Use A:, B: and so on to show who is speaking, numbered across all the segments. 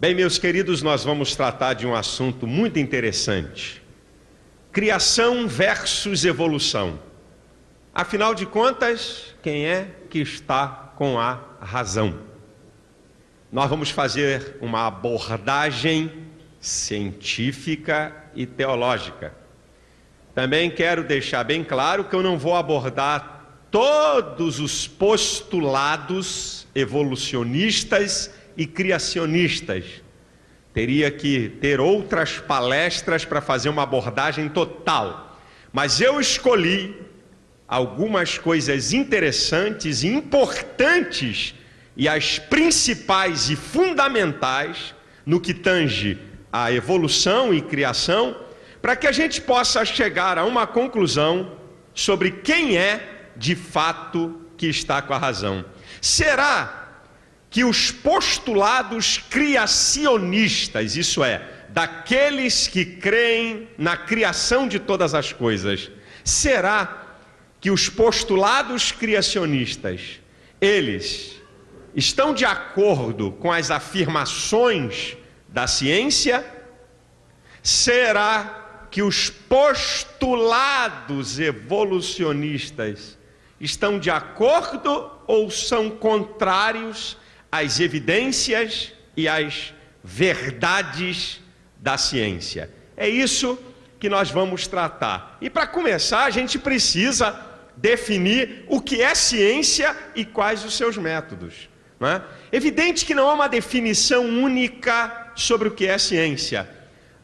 A: Bem, meus queridos, nós vamos tratar de um assunto muito interessante. Criação versus evolução. Afinal de contas, quem é que está com a razão? Nós vamos fazer uma abordagem científica e teológica. Também quero deixar bem claro que eu não vou abordar todos os postulados evolucionistas e criacionistas. Teria que ter outras palestras para fazer uma abordagem total. Mas eu escolhi algumas coisas interessantes e importantes e as principais e fundamentais no que tange a evolução e criação, para que a gente possa chegar a uma conclusão sobre quem é de fato que está com a razão. Será que os postulados criacionistas, isso é, daqueles que creem na criação de todas as coisas, será que os postulados criacionistas, eles estão de acordo com as afirmações da ciência? Será que os postulados evolucionistas estão de acordo ou são contrários às evidências e às verdades da ciência? É isso que nós vamos tratar. E para começar, a gente precisa definir o que é ciência e quais os seus métodos, não é? Evidente que não há uma definição única sobre o que é ciência.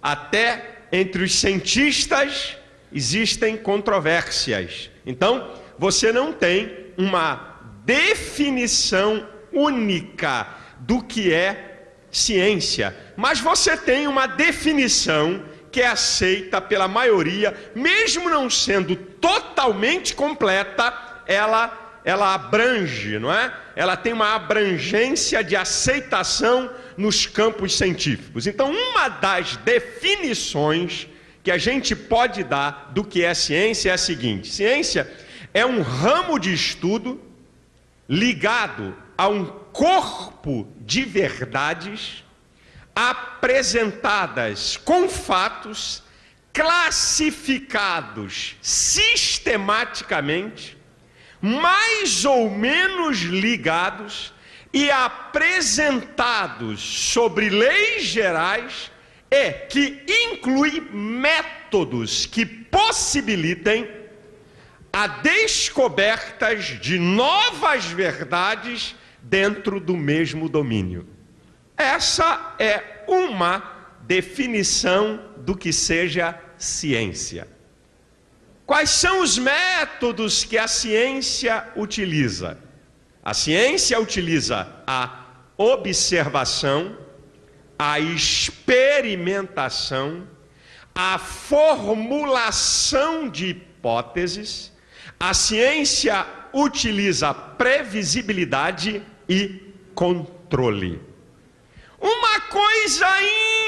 A: Até entre os cientistas existem controvérsias. Então, você não tem uma definição única do que é ciência, mas você tem uma definição que é aceita pela maioria, mesmo não sendo totalmente completa, ela abrange, não é? Ela tem uma abrangência de aceitação nos campos científicos. Então, uma das definições que a gente pode dar do que é ciência é a seguinte: ciência é um ramo de estudo ligado a um corpo de verdades apresentadas com fatos classificados sistematicamente, mais ou menos ligados e apresentados sobre leis gerais e que inclui métodos que possibilitem a descobertas de novas verdades dentro do mesmo domínio. Essa é uma definição do que seja ciência. Quais são os métodos que a ciência utiliza? A ciência utiliza a observação, a experimentação, a formulação de hipóteses. A ciência utiliza previsibilidade e controle. Uma coisa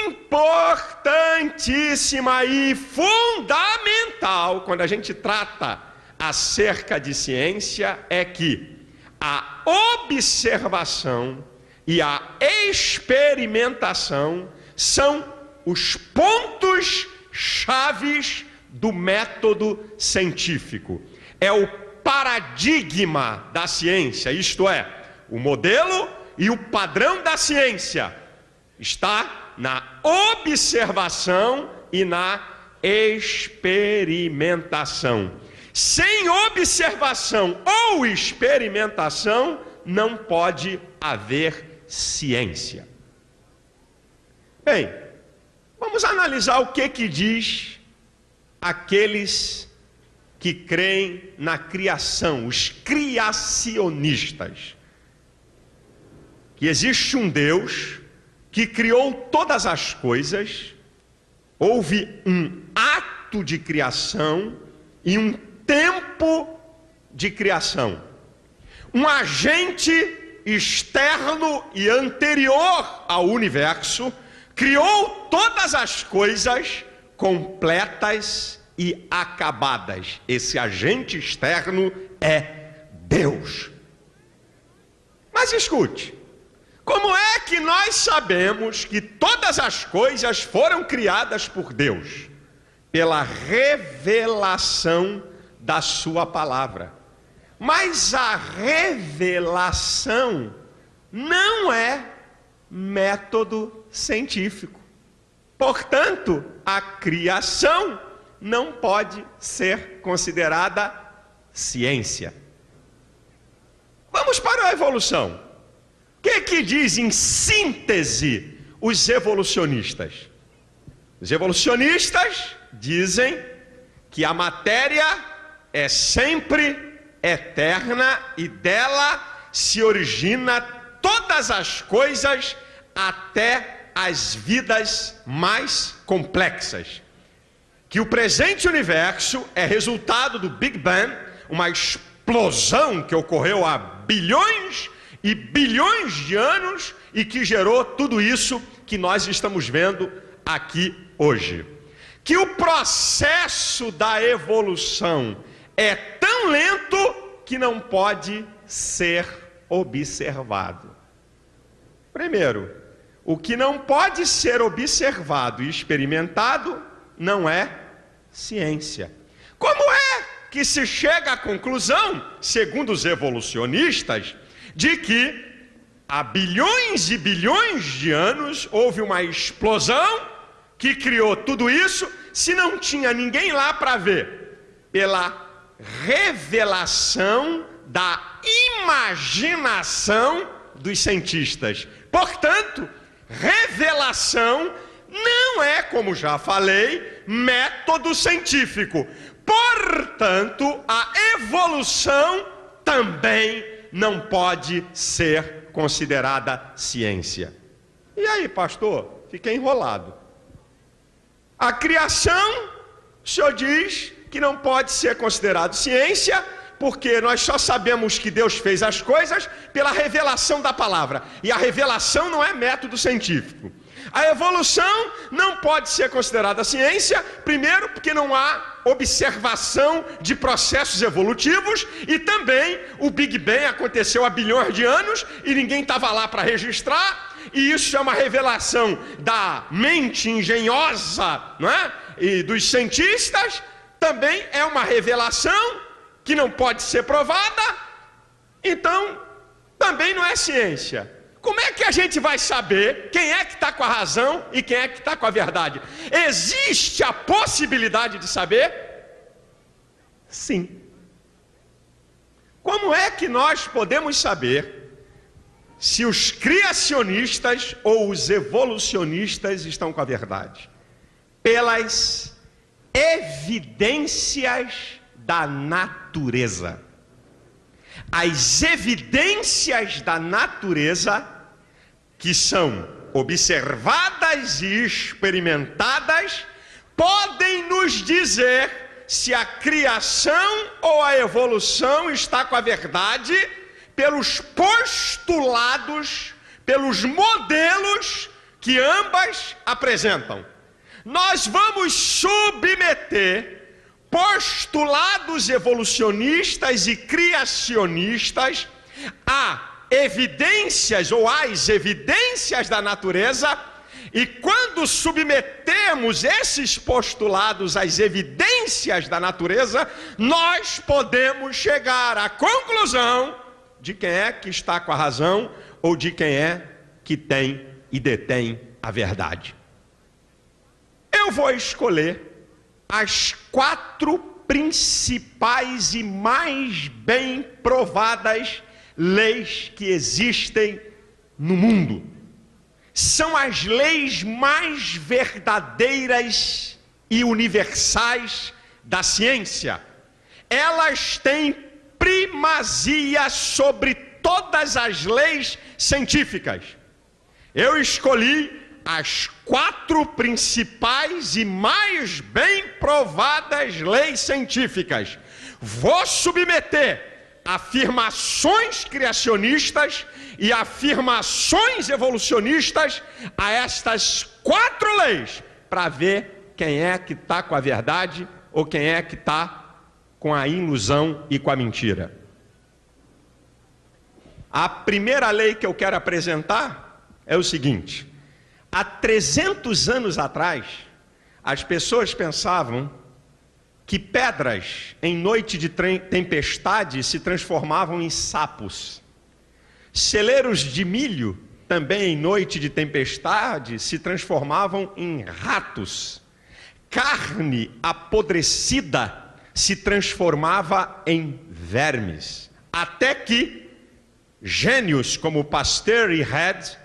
A: importantíssima e fundamental quando a gente trata acerca de ciência é que a observação e a experimentação são os pontos chaves do método científico. É o paradigma da ciência, isto é, o modelo e o padrão da ciência está na observação e na experimentação. Sem observação ou experimentação, não pode haver ciência. Bem, vamos analisar o que diz aqueles que creem na criação, os criacionistas. Que existe um Deus que criou todas as coisas, houve um ato de criação e um tempo de criação. Um agente externo e anterior ao universo criou todas as coisas completas e acabadas. Esse agente externo é Deus. Mas escute, Como é que nós sabemos que todas as coisas foram criadas por Deus? Pela revelação da sua palavra. Mas a revelação não é método científico. Portanto, a criação não pode ser considerada ciência. Vamos para a evolução. O que diz em síntese os evolucionistas? Os evolucionistas dizem que a matéria é sempre eterna e dela se origina todas as coisas, até as vidas mais complexas. Que o presente universo é resultado do Big Bang, uma explosão que ocorreu há bilhões e bilhões de anos e que gerou tudo isso que nós estamos vendo aqui hoje. Que o processo da evolução é tão lento que não pode ser observado. Primeiro, o que não pode ser observado e experimentado não é ciência. Como é que se chega à conclusão, segundo os evolucionistas, de que há bilhões e bilhões de anos houve uma explosão que criou tudo isso, se não tinha ninguém lá para ver? Pela revelação da imaginação dos cientistas. Portanto, revelação não é, como já falei, método científico. Portanto, a evolução também não pode ser considerada ciência. E aí, pastor? Fiquei enrolado. A criação, o senhor diz que não pode ser considerado ciência, porque nós só sabemos que Deus fez as coisas pela revelação da palavra. E a revelação não é método científico. A evolução não pode ser considerada ciência, primeiro porque não há observação de processos evolutivos, e também o Big Bang aconteceu há bilhões de anos e ninguém estava lá para registrar, e isso é uma revelação da mente engenhosa, não é? E dos cientistas. Também é uma revelação que não pode ser provada, então também não é ciência. Como é que a gente vai saber quem é que está com a razão e quem é que está com a verdade? Existe a possibilidade de saber? Sim. Como é que nós podemos saber se os criacionistas ou os evolucionistas estão com a verdade? Pelas evidências da natureza. As evidências da natureza, que são observadas e experimentadas, podem nos dizer se a criação ou a evolução está com a verdade pelos postulados, pelos modelos que ambas apresentam. Nós vamos submeter postulados evolucionistas e criacionistas a evidências ou às evidências da natureza, e quando submetemos esses postulados às evidências da natureza, nós podemos chegar à conclusão de quem é que está com a razão ou de quem é que tem e detém a verdade. Eu vou escolher as 4 principais e mais bem provadas leis que existem no mundo. São as leis mais verdadeiras e universais da ciência. Elas têm primazia sobre todas as leis científicas. Eu escolhi as 4 principais e mais bem provadas leis científicas. Vou submeter afirmações criacionistas e afirmações evolucionistas a estas 4 leis, para ver quem é que está com a verdade ou quem é que está com a ilusão e com a mentira. A primeira lei que eu quero apresentar é o seguinte: há 300 anos atrás, as pessoas pensavam que pedras em noite de tempestade se transformavam em sapos. Celeiros de milho, também em noite de tempestade, se transformavam em ratos. Carne apodrecida se transformava em vermes. Até que gênios como Pasteur e Head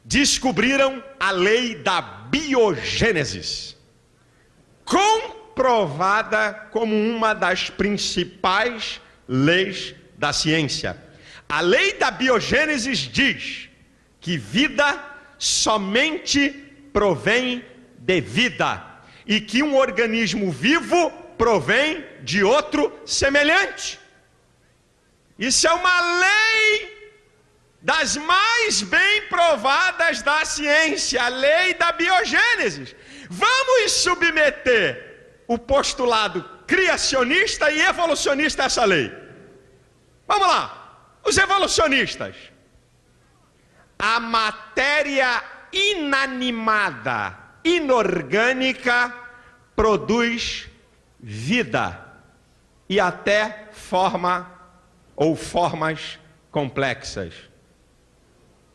A: descobriram a lei da biogênese, comprovada como uma das principais leis da ciência. A lei da biogênese diz que vida somente provém de vida e que um organismo vivo provém de outro semelhante. Isso é uma lei das mais bem provadas da ciência, a lei da biogênese. Vamos submeter o postulado criacionista e evolucionista a essa lei. Vamos lá. Os evolucionistas: a matéria inanimada, inorgânica, produz vida e até forma ou formas complexas.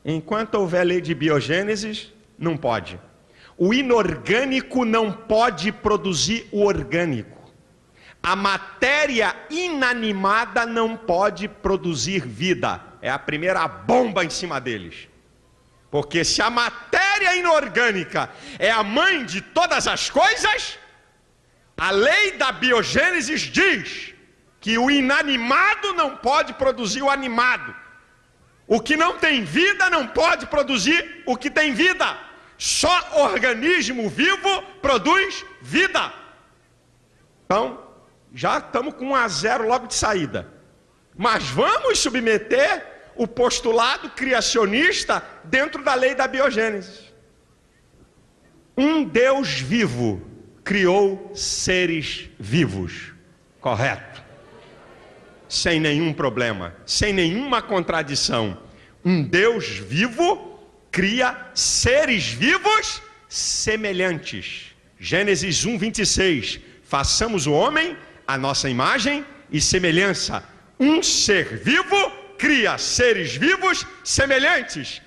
A: Enquanto houver lei de biogênese, não pode. O inorgânico não pode produzir o orgânico. A matéria inanimada não pode produzir vida. É a primeira bomba em cima deles. Porque se a matéria inorgânica é a mãe de todas as coisas, a lei da biogênese diz que o inanimado não pode produzir o animado. O que não tem vida não pode produzir o que tem vida. Só organismo vivo produz vida. Então, já estamos com 1-0 logo de saída. Mas vamos submeter o postulado criacionista dentro da lei da biogênese. Um Deus vivo criou seres vivos. Correto. Sem nenhum problema, sem nenhuma contradição. Um Deus vivo cria seres vivos semelhantes. Gênesis 1:26. Façamos o homem a nossa imagem e semelhança. Um ser vivo cria seres vivos semelhantes.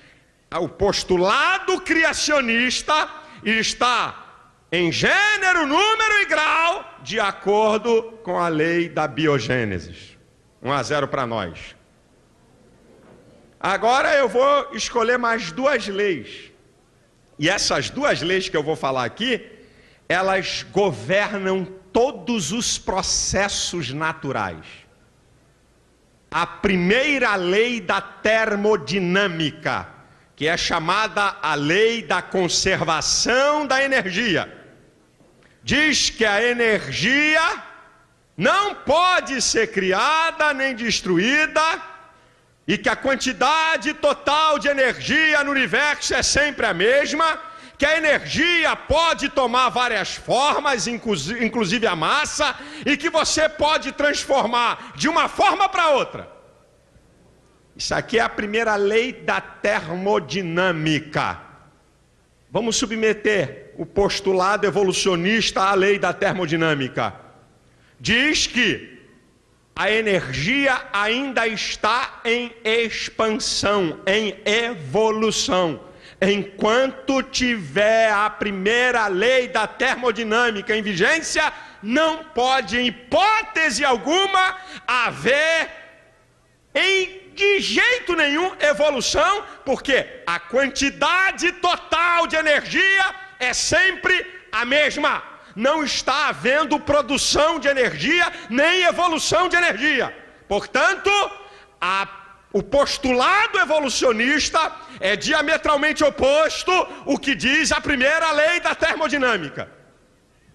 A: O postulado criacionista está em gênero, número e grau de acordo com a lei da biogênese. 1-0 para nós. Agora eu vou escolher mais 2 leis. E essas 2 leis que eu vou falar aqui, elas governam todos os processos naturais. A primeira lei da termodinâmica, que é chamada a lei da conservação da energia, diz que a energia não pode ser criada nem destruída e que a quantidade total de energia no universo é sempre a mesma, que a energia pode tomar várias formas, inclusive a massa, e que você pode transformar de uma forma para outra. Isso aqui é a primeira lei da termodinâmica. Vamos submeter o postulado evolucionista à lei da termodinâmica. Diz que a energia ainda está em expansão, em evolução. Enquanto tiver a primeira lei da termodinâmica em vigência, não pode, em hipótese alguma, haver de jeito nenhum evolução, porque a quantidade total de energia é sempre a mesma. Não está havendo produção de energia, nem evolução de energia. Portanto, o postulado evolucionista é diametralmente oposto ao que diz a primeira lei da termodinâmica.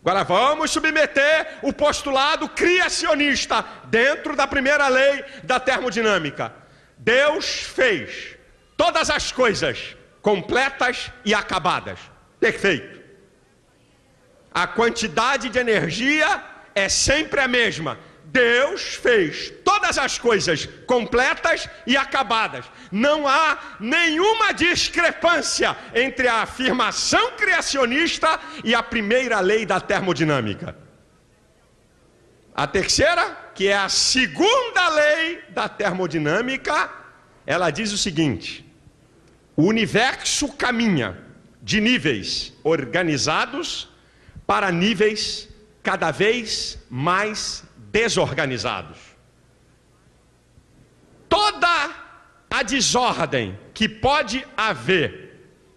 A: Agora vamos submeter o postulado criacionista dentro da primeira lei da termodinâmica. Deus fez todas as coisas completas e acabadas. Perfeito. A quantidade de energia é sempre a mesma. Deus fez todas todas as coisas completas e acabadas. Não há nenhuma discrepância entre a afirmação criacionista e a primeira lei da termodinâmica. A terceira, que é a segunda lei da termodinâmica, ela diz o seguinte: o universo caminha de níveis organizados para níveis cada vez mais desorganizados. Toda a desordem que pode haver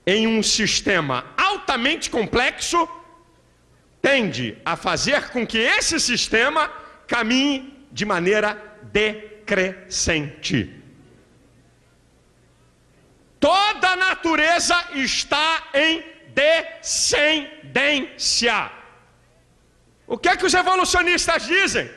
A: em um sistema altamente complexo tende a fazer com que esse sistema caminhe de maneira decrescente. Toda a natureza está em descendência. O que é que os evolucionistas dizem?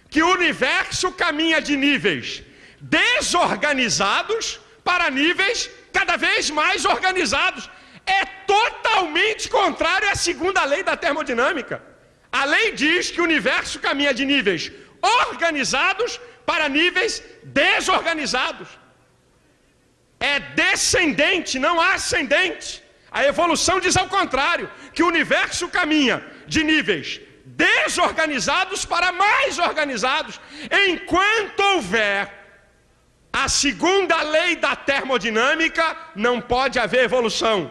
A: Que o universo caminha de níveis desorganizados para níveis cada vez mais organizados. É totalmente contrário à segunda lei da termodinâmica. A lei diz que o universo caminha de níveis organizados para níveis desorganizados. É descendente, não ascendente. A evolução diz ao contrário, que o universo caminha de níveis desorganizados para mais organizados. Enquanto houver a segunda lei da termodinâmica, não pode haver evolução.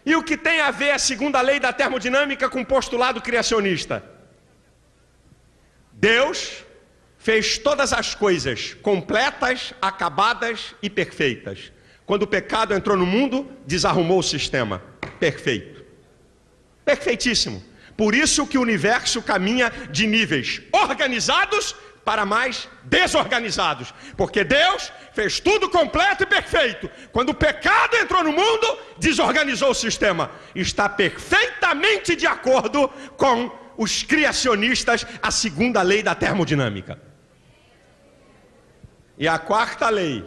A: E o que tem a ver a segunda lei da termodinâmica com o postulado criacionista? Deus fez todas as coisas completas, acabadas e perfeitas. Quando o pecado entrou no mundo, desarrumou o sistema. Perfeito. Perfeitíssimo. Por isso que o universo caminha de níveis organizados para mais desorganizados. Porque Deus fez tudo completo e perfeito. Quando o pecado entrou no mundo, desorganizou o sistema. Está perfeitamente de acordo com os criacionistas, a segunda lei da termodinâmica. E a quarta lei,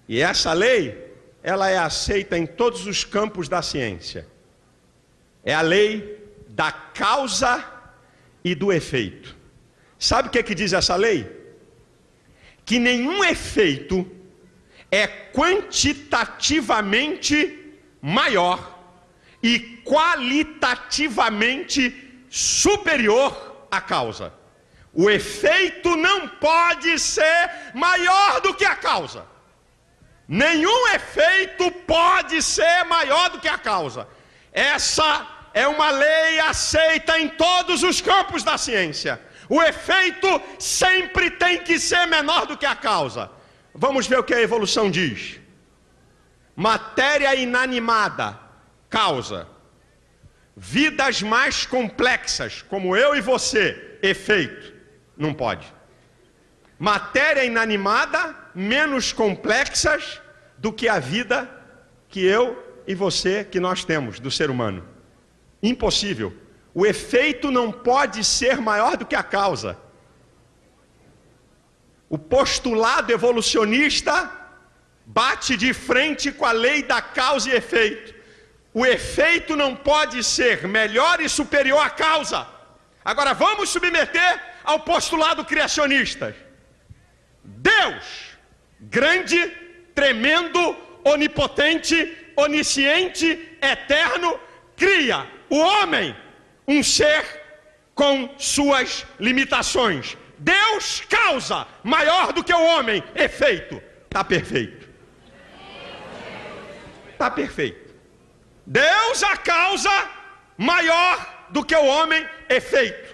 A: e essa lei, ela é aceita em todos os campos da ciência. É a lei da causa e do efeito. Sabe o que é que diz essa lei? Que nenhum efeito é quantitativamente maior e qualitativamente superior à causa. O efeito não pode ser maior do que a causa. Nenhum efeito pode ser maior do que a causa. Essa é uma lei aceita em todos os campos da ciência. O efeito sempre tem que ser menor do que a causa. Vamos ver o que a evolução diz. Matéria inanimada, causa. Vidas mais complexas, como eu e você, efeito. Não pode. Matéria inanimada, menos complexas do que a vida que eu e você, que nós temos, do ser humano. Impossível. O efeito não pode ser maior do que a causa. O postulado evolucionista bate de frente com a lei da causa e efeito. O efeito não pode ser melhor e superior à causa. Agora vamos submeter ao postulado criacionista. Deus, grande, tremendo, onipotente, onisciente, eterno, cria o homem, um ser com suas limitações. Deus causa maior do que o homem, efeito. Está perfeito. Está perfeito. Deus a causa maior do que o homem, efeito.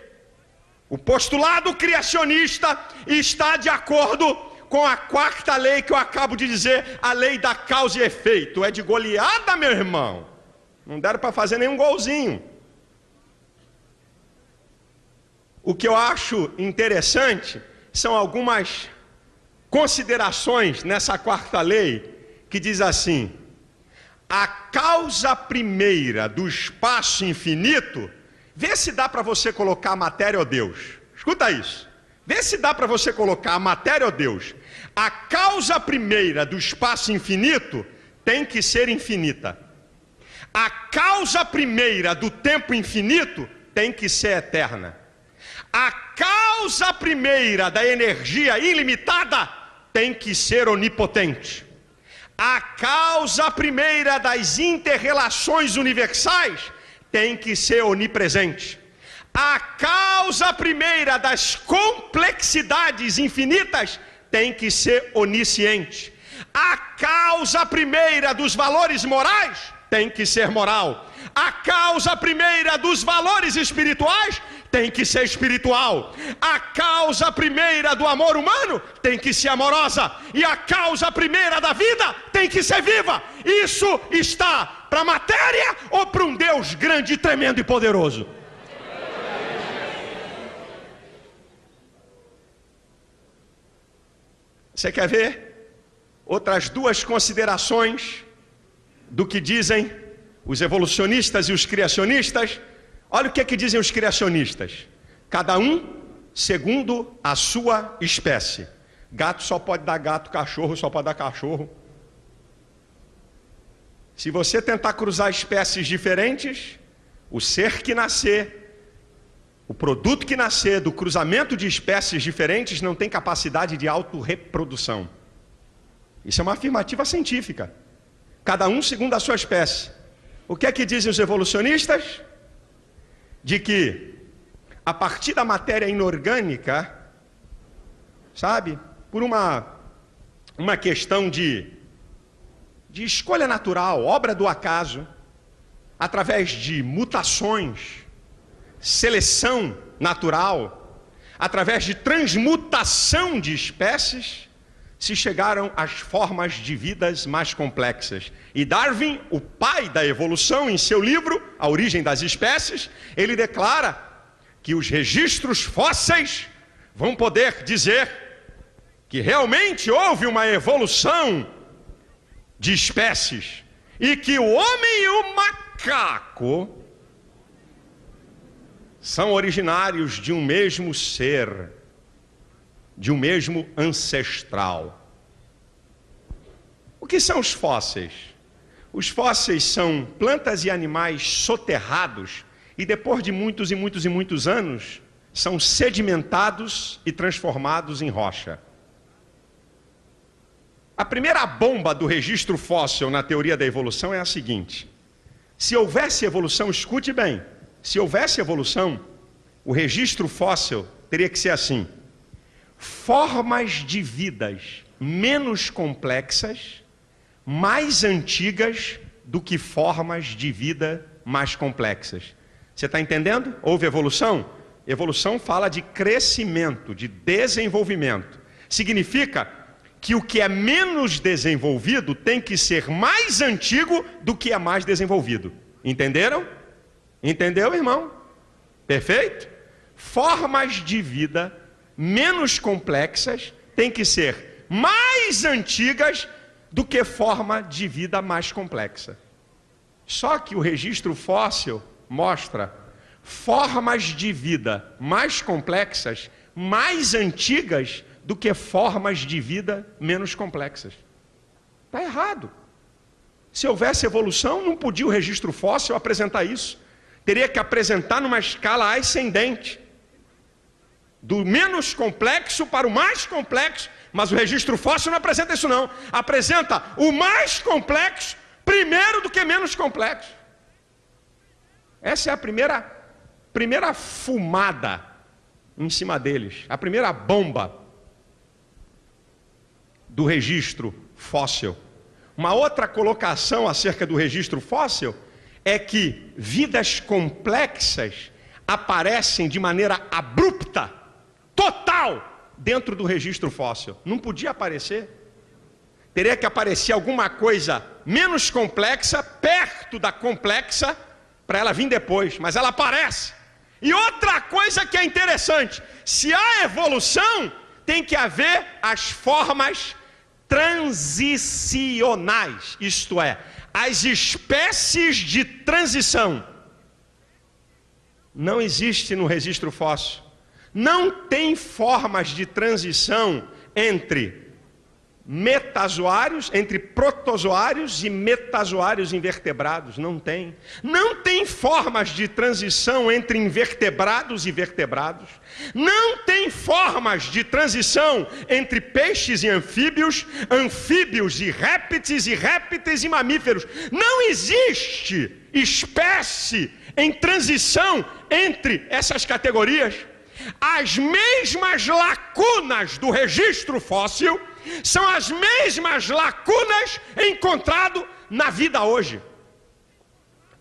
A: O postulado criacionista está de acordo com a quarta lei que eu acabo de dizer, a lei da causa e efeito. É de goleada, meu irmão. Não deram para fazer nenhum golzinho. O que eu acho interessante são algumas considerações nessa quarta lei que diz assim: a causa primeira do espaço infinito, vê se dá para você colocar a matéria ou Deus. Escuta isso. Vê se dá para você colocar a matéria ou Deus. A causa primeira do espaço infinito tem que ser infinita. A causa primeira do tempo infinito tem que ser eterna. A causa primeira da energia ilimitada tem que ser onipotente. A causa primeira das inter-relações universais tem que ser onipresente. A causa primeira das complexidades infinitas tem que ser onisciente. A causa primeira dos valores morais tem que ser moral. A causa primeira dos valores espirituais tem que ser espiritual. A causa primeira do amor humano tem que ser amorosa. E a causa primeira da vida tem que ser viva. Isso está para a matéria ou para um Deus grande, tremendo e poderoso? Você quer ver outras duas considerações do que dizem os evolucionistas e os criacionistas? Olha o que dizem os criacionistas. Cada um segundo a sua espécie. Gato só pode dar gato, cachorro só pode dar cachorro. Se você tentar cruzar espécies diferentes, o ser que nascer, o produto que nascer do cruzamento de espécies diferentes não tem capacidade de autorreprodução. Isso é uma afirmativa científica. Cada um segundo a sua espécie. O que dizem os evolucionistas? De que a partir da matéria inorgânica, sabe, por uma questão de escolha natural, obra do acaso, através de mutações, seleção natural, através de transmutação de espécies, se chegaram às formas de vidas mais complexas. E Darwin, o pai da evolução, em seu livro A Origem das Espécies, ele declara que os registros fósseis vão poder dizer que realmente houve uma evolução de espécies e que o homem e o macaco são originários de um mesmo ser, de um mesmo ancestral. O que são os fósseis? Os fósseis são plantas e animais soterrados e depois de muitos e muitos e muitos anos são sedimentados e transformados em rocha. A primeira bomba do registro fóssil na teoria da evolução é a seguinte: se houvesse evolução, escute bem, se houvesse evolução, o registro fóssil teria que ser assim: formas de vidas menos complexas, mais antigas do que formas de vida mais complexas. Você está entendendo? Houve evolução? Evolução fala de crescimento, de desenvolvimento. Significa que o que é menos desenvolvido tem que ser mais antigo do que é mais desenvolvido. Entenderam? Entendeu, irmão? Perfeito? Formas de vida menos complexas têm que ser mais antigas do que forma de vida mais complexa. Só que o registro fóssil mostra formas de vida mais complexas, mais antigas do que formas de vida menos complexas. Está errado. Se houvesse evolução, não podia o registro fóssil apresentar isso. Teria que apresentar numa escala ascendente, do menos complexo para o mais complexo, mas o registro fóssil não apresenta isso não. Apresenta o mais complexo primeiro do que menos complexo. Essa é a primeira fumada em cima deles, a primeira bomba do registro fóssil. Uma outra colocação acerca do registro fóssil é que vidas complexas aparecem de maneira abrupta, total, dentro do registro fóssil. Não podia aparecer. Teria que aparecer alguma coisa menos complexa, perto da complexa, para ela vir depois, mas ela aparece. E outra coisa que é interessante, se há evolução, tem que haver as formas transicionais, isto é, as espécies de transição. Não existe no registro fóssil. Não tem formas de transição entre metazoários, entre protozoários e metazoários invertebrados. Não tem. Não tem formas de transição entre invertebrados e vertebrados. Não tem formas de transição entre peixes e anfíbios, anfíbios e répteis e mamíferos. Não existe espécie em transição entre essas categorias. As mesmas lacunas do registro fóssil são as mesmas lacunas encontradas na vida hoje.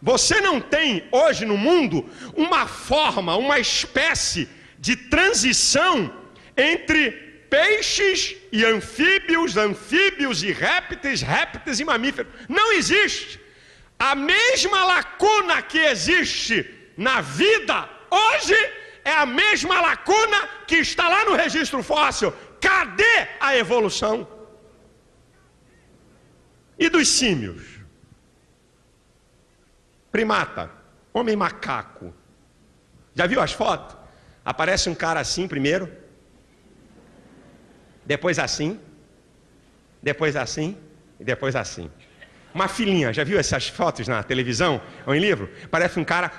A: Você não tem hoje no mundo uma forma, uma espécie de transição entre peixes e anfíbios, anfíbios e répteis e mamíferos. Não existe. A mesma lacuna que existe na vida hoje é a mesma lacuna que está lá no registro fóssil. Cadê a evolução? E dos símios? Primata, homem macaco. Já viu as fotos? Aparece um cara assim primeiro, depois assim, depois assim e depois assim. Uma filhinha, já viu essas fotos na televisão ou em livro? Parece um cara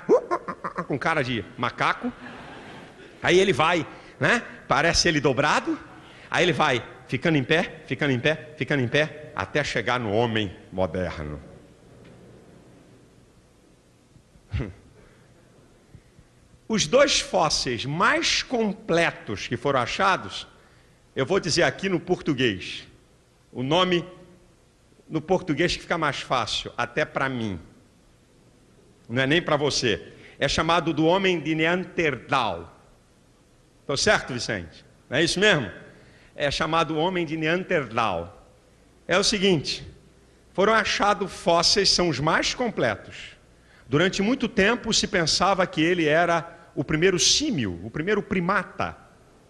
A: com cara de macaco. Aí ele vai, né? Parece ele dobrado. Aí ele vai ficando em pé, ficando em pé, ficando em pé, até chegar no homem moderno. Os dois fósseis mais completos que foram achados, eu vou dizer aqui no português. O nome no português que fica mais fácil, até para mim. Não é nem para você. É chamado do homem de Neandertal. Estou certo, Vicente? Não é isso mesmo? É chamado homem de Neandertal. É o seguinte, foram achados fósseis, são os mais completos. Durante muito tempo se pensava que ele era o primeiro símio, o primeiro primata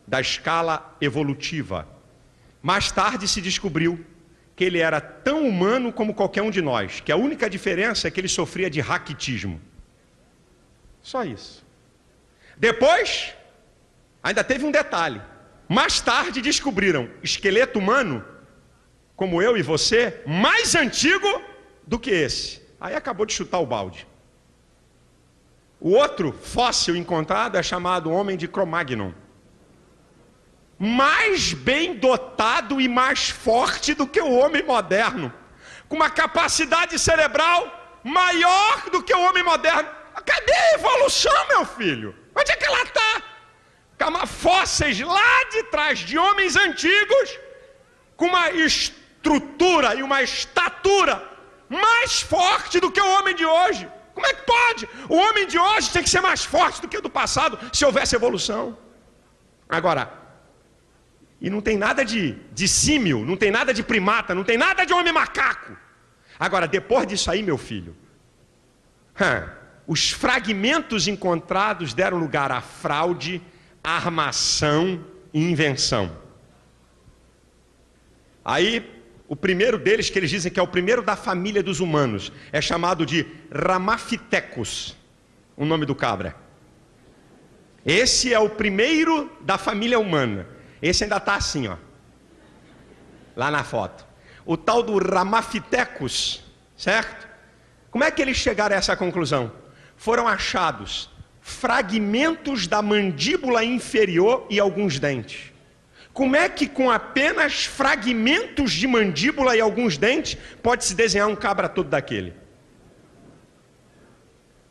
A: da escala evolutiva. Mais tarde se descobriu que ele era tão humano como qualquer um de nós, que a única diferença é que ele sofria de raquitismo. Só isso. Depois, ainda teve um detalhe. Mais tarde descobriram esqueleto humano, como eu e você, mais antigo do que esse. Aí acabou de chutar o balde. O outro fóssil encontrado é chamado homem de Cro-Magnon. Mais bem dotado e mais forte do que o homem moderno. Com uma capacidade cerebral maior do que o homem moderno. Cadê a evolução, meu filho? Onde é que ela está? Fósseis lá de trás de homens antigos com uma estrutura e uma estatura mais forte do que o homem de hoje. Como é que pode? O homem de hoje tem que ser mais forte do que o do passado se houvesse evolução. Agora, e não tem nada de símio, não tem nada de primata, não tem nada de homem macaco. Agora, depois disso aí, meu filho, os fragmentos encontrados deram lugar à fraude, armação e invenção. Aí, o primeiro deles, que eles dizem que é o primeiro da família dos humanos, é chamado de Ramapithecus, o nome do cabra. Esse é o primeiro da família humana. Esse ainda está assim, ó, lá na foto. O tal do Ramapithecus, certo? Como é que eles chegaram a essa conclusão? Foram achados fragmentos da mandíbula inferior e alguns dentes. Como é que com apenas fragmentos de mandíbula e alguns dentes pode-se desenhar um cabra todo daquele?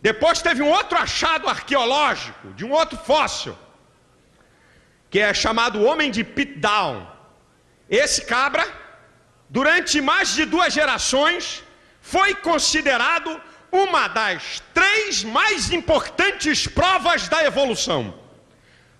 A: Depois teve um outro achado arqueológico, de um outro fóssil, que é chamado homem de Pitdown. Esse cabra, durante mais de 2 gerações, foi considerado uma das 3 mais importantes provas da evolução.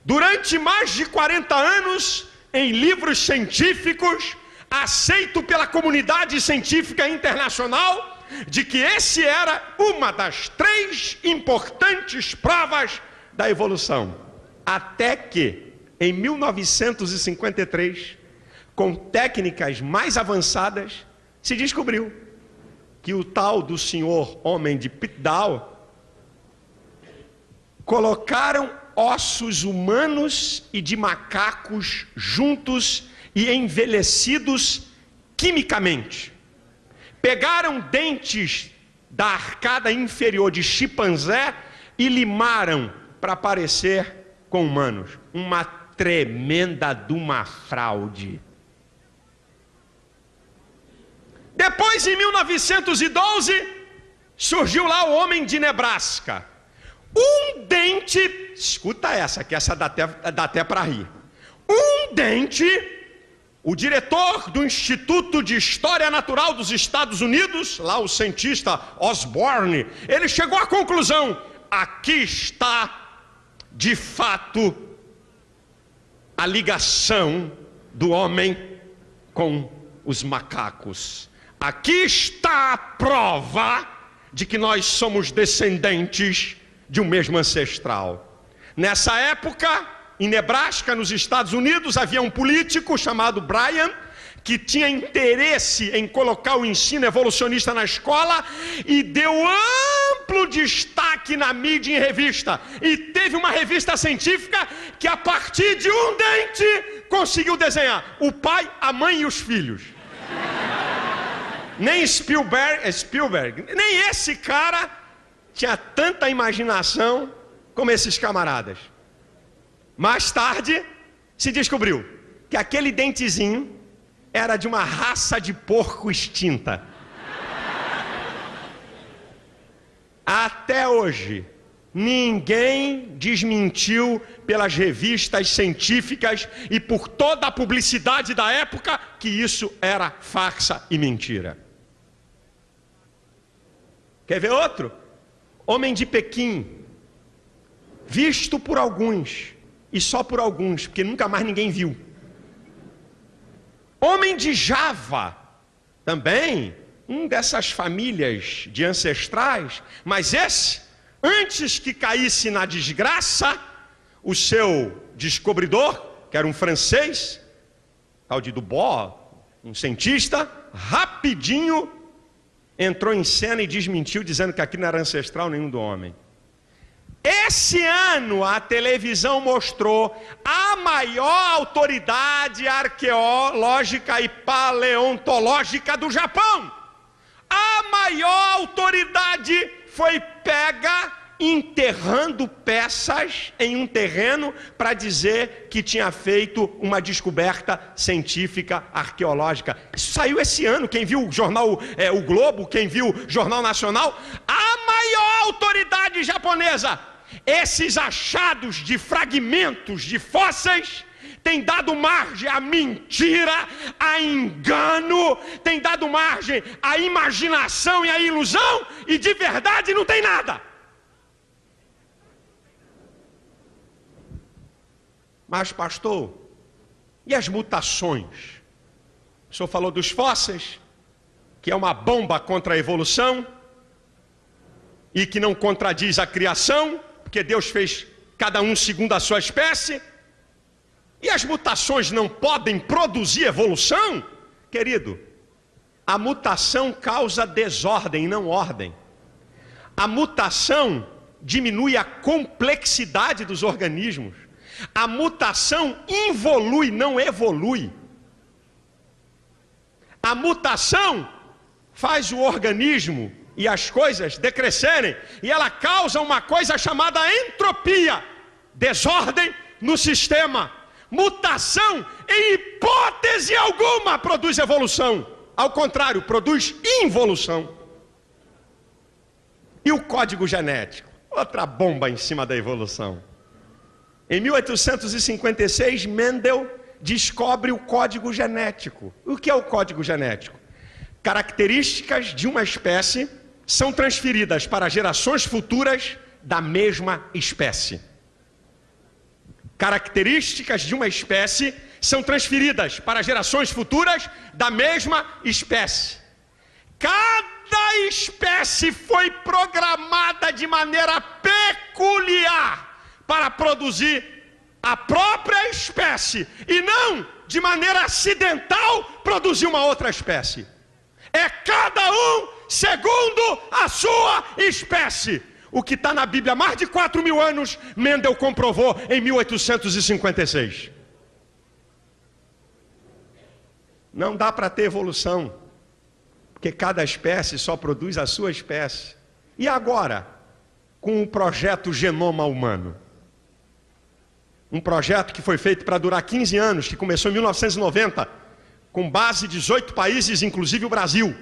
A: Durante mais de 40 anos, em livros científicos, aceito pela comunidade científica internacional, de que esse era uma das 3 importantes provas da evolução. Até que, em 1953, com técnicas mais avançadas, se descobriu que o tal do senhor homem de Pitdown colocaram ossos humanos e de macacos juntos e envelhecidos quimicamente. Pegaram dentes da arcada inferior de chimpanzé e limaram para parecer com humanos. Uma tremenda de uma fraude. Depois, em 1912, surgiu lá o homem de Nebraska. Um dente, escuta essa, que essa dá até para rir. Um dente, o diretor do Instituto de História Natural dos Estados Unidos, lá o cientista Osborne, ele chegou à conclusão: aqui está, de fato, a ligação do homem com os macacos. Aqui está a prova de que nós somos descendentes de um mesmo ancestral. Nessa época, em Nebraska, nos Estados Unidos, havia um político chamado Bryan, que tinha interesse em colocar o ensino evolucionista na escola e deu amplo destaque na mídia e em revista. E teve uma revista científica que, a partir de um dente, conseguiu desenhar o pai, a mãe e os filhos. Nem Spielberg, nem esse cara tinha tanta imaginação como esses camaradas. Mais tarde, se descobriu que aquele dentezinho era de uma raça de porco extinta. Até hoje, ninguém desmentiu pelas revistas científicas e por toda a publicidade da época que isso era farsa e mentira. Quer ver outro? Homem de Pequim, visto por alguns, e só por alguns, porque nunca mais ninguém viu. Homem de Java, também, dessas famílias de ancestrais, mas esse, antes que caísse na desgraça, o seu descobridor, que era um francês, tal de Dubois, um cientista, rapidinho entrou em cena e desmentiu, dizendo que aqui não era ancestral nenhum do homem. Esse ano a televisão mostrou a maior autoridade arqueológica e paleontológica do Japão. A maior autoridade foi pega enterrando peças em um terreno para dizer que tinha feito uma descoberta científica arqueológica. Isso saiu esse ano. Quem viu o jornal O Globo, quem viu o Jornal Nacional, a maior autoridade japonesa. Esses achados de fragmentos de fósseis têm dado margem à mentira, a engano, tem dado margem à imaginação e à ilusão, e de verdade não tem nada. Mas, pastor, e as mutações? O senhor falou dos fósseis, que é uma bomba contra a evolução e que não contradiz a criação, porque Deus fez cada um segundo a sua espécie. E as mutações não podem produzir evolução? Querido, a mutação causa desordem, não ordem. A mutação diminui a complexidade dos organismos. A mutação involui, não evolui. A mutação faz o organismo e as coisas decrescerem, e ela causa uma coisa chamada entropia, desordem no sistema. Mutação, em hipótese alguma, produz evolução. Ao contrário, produz involução. E o código genético? Outra bomba em cima da evolução. Em 1856, Mendel descobre o código genético. O que é o código genético? Características de uma espécie são transferidas para gerações futuras da mesma espécie. Características de uma espécie são transferidas para gerações futuras da mesma espécie. Cada espécie foi programada de maneira peculiar para produzir a própria espécie, e não de maneira acidental produzir uma outra espécie. É cada um segundo a sua espécie. O que está na Bíblia há mais de 4.000 anos, Mendel comprovou em 1856. Não dá para ter evolução, porque cada espécie só produz a sua espécie. E agora, com o projeto Genoma Humano? Um projeto que foi feito para durar 15 anos, que começou em 1990, com base em 18 países, inclusive o Brasil.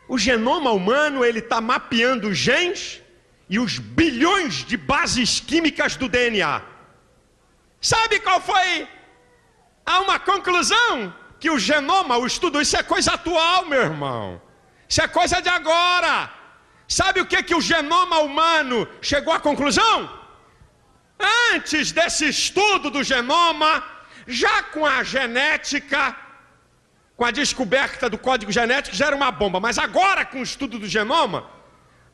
A: O genoma humano, ele está mapeando os genes e os bilhões de bases químicas do DNA. Sabe qual foi? Há uma conclusão que o genoma, o estudo, isso é coisa atual, meu irmão. Isso é coisa de agora. Sabe o que o genoma humano chegou à conclusão? Antes desse estudo do genoma, já com a genética, com a descoberta do código genético, já era uma bomba. Mas agora, com o estudo do genoma,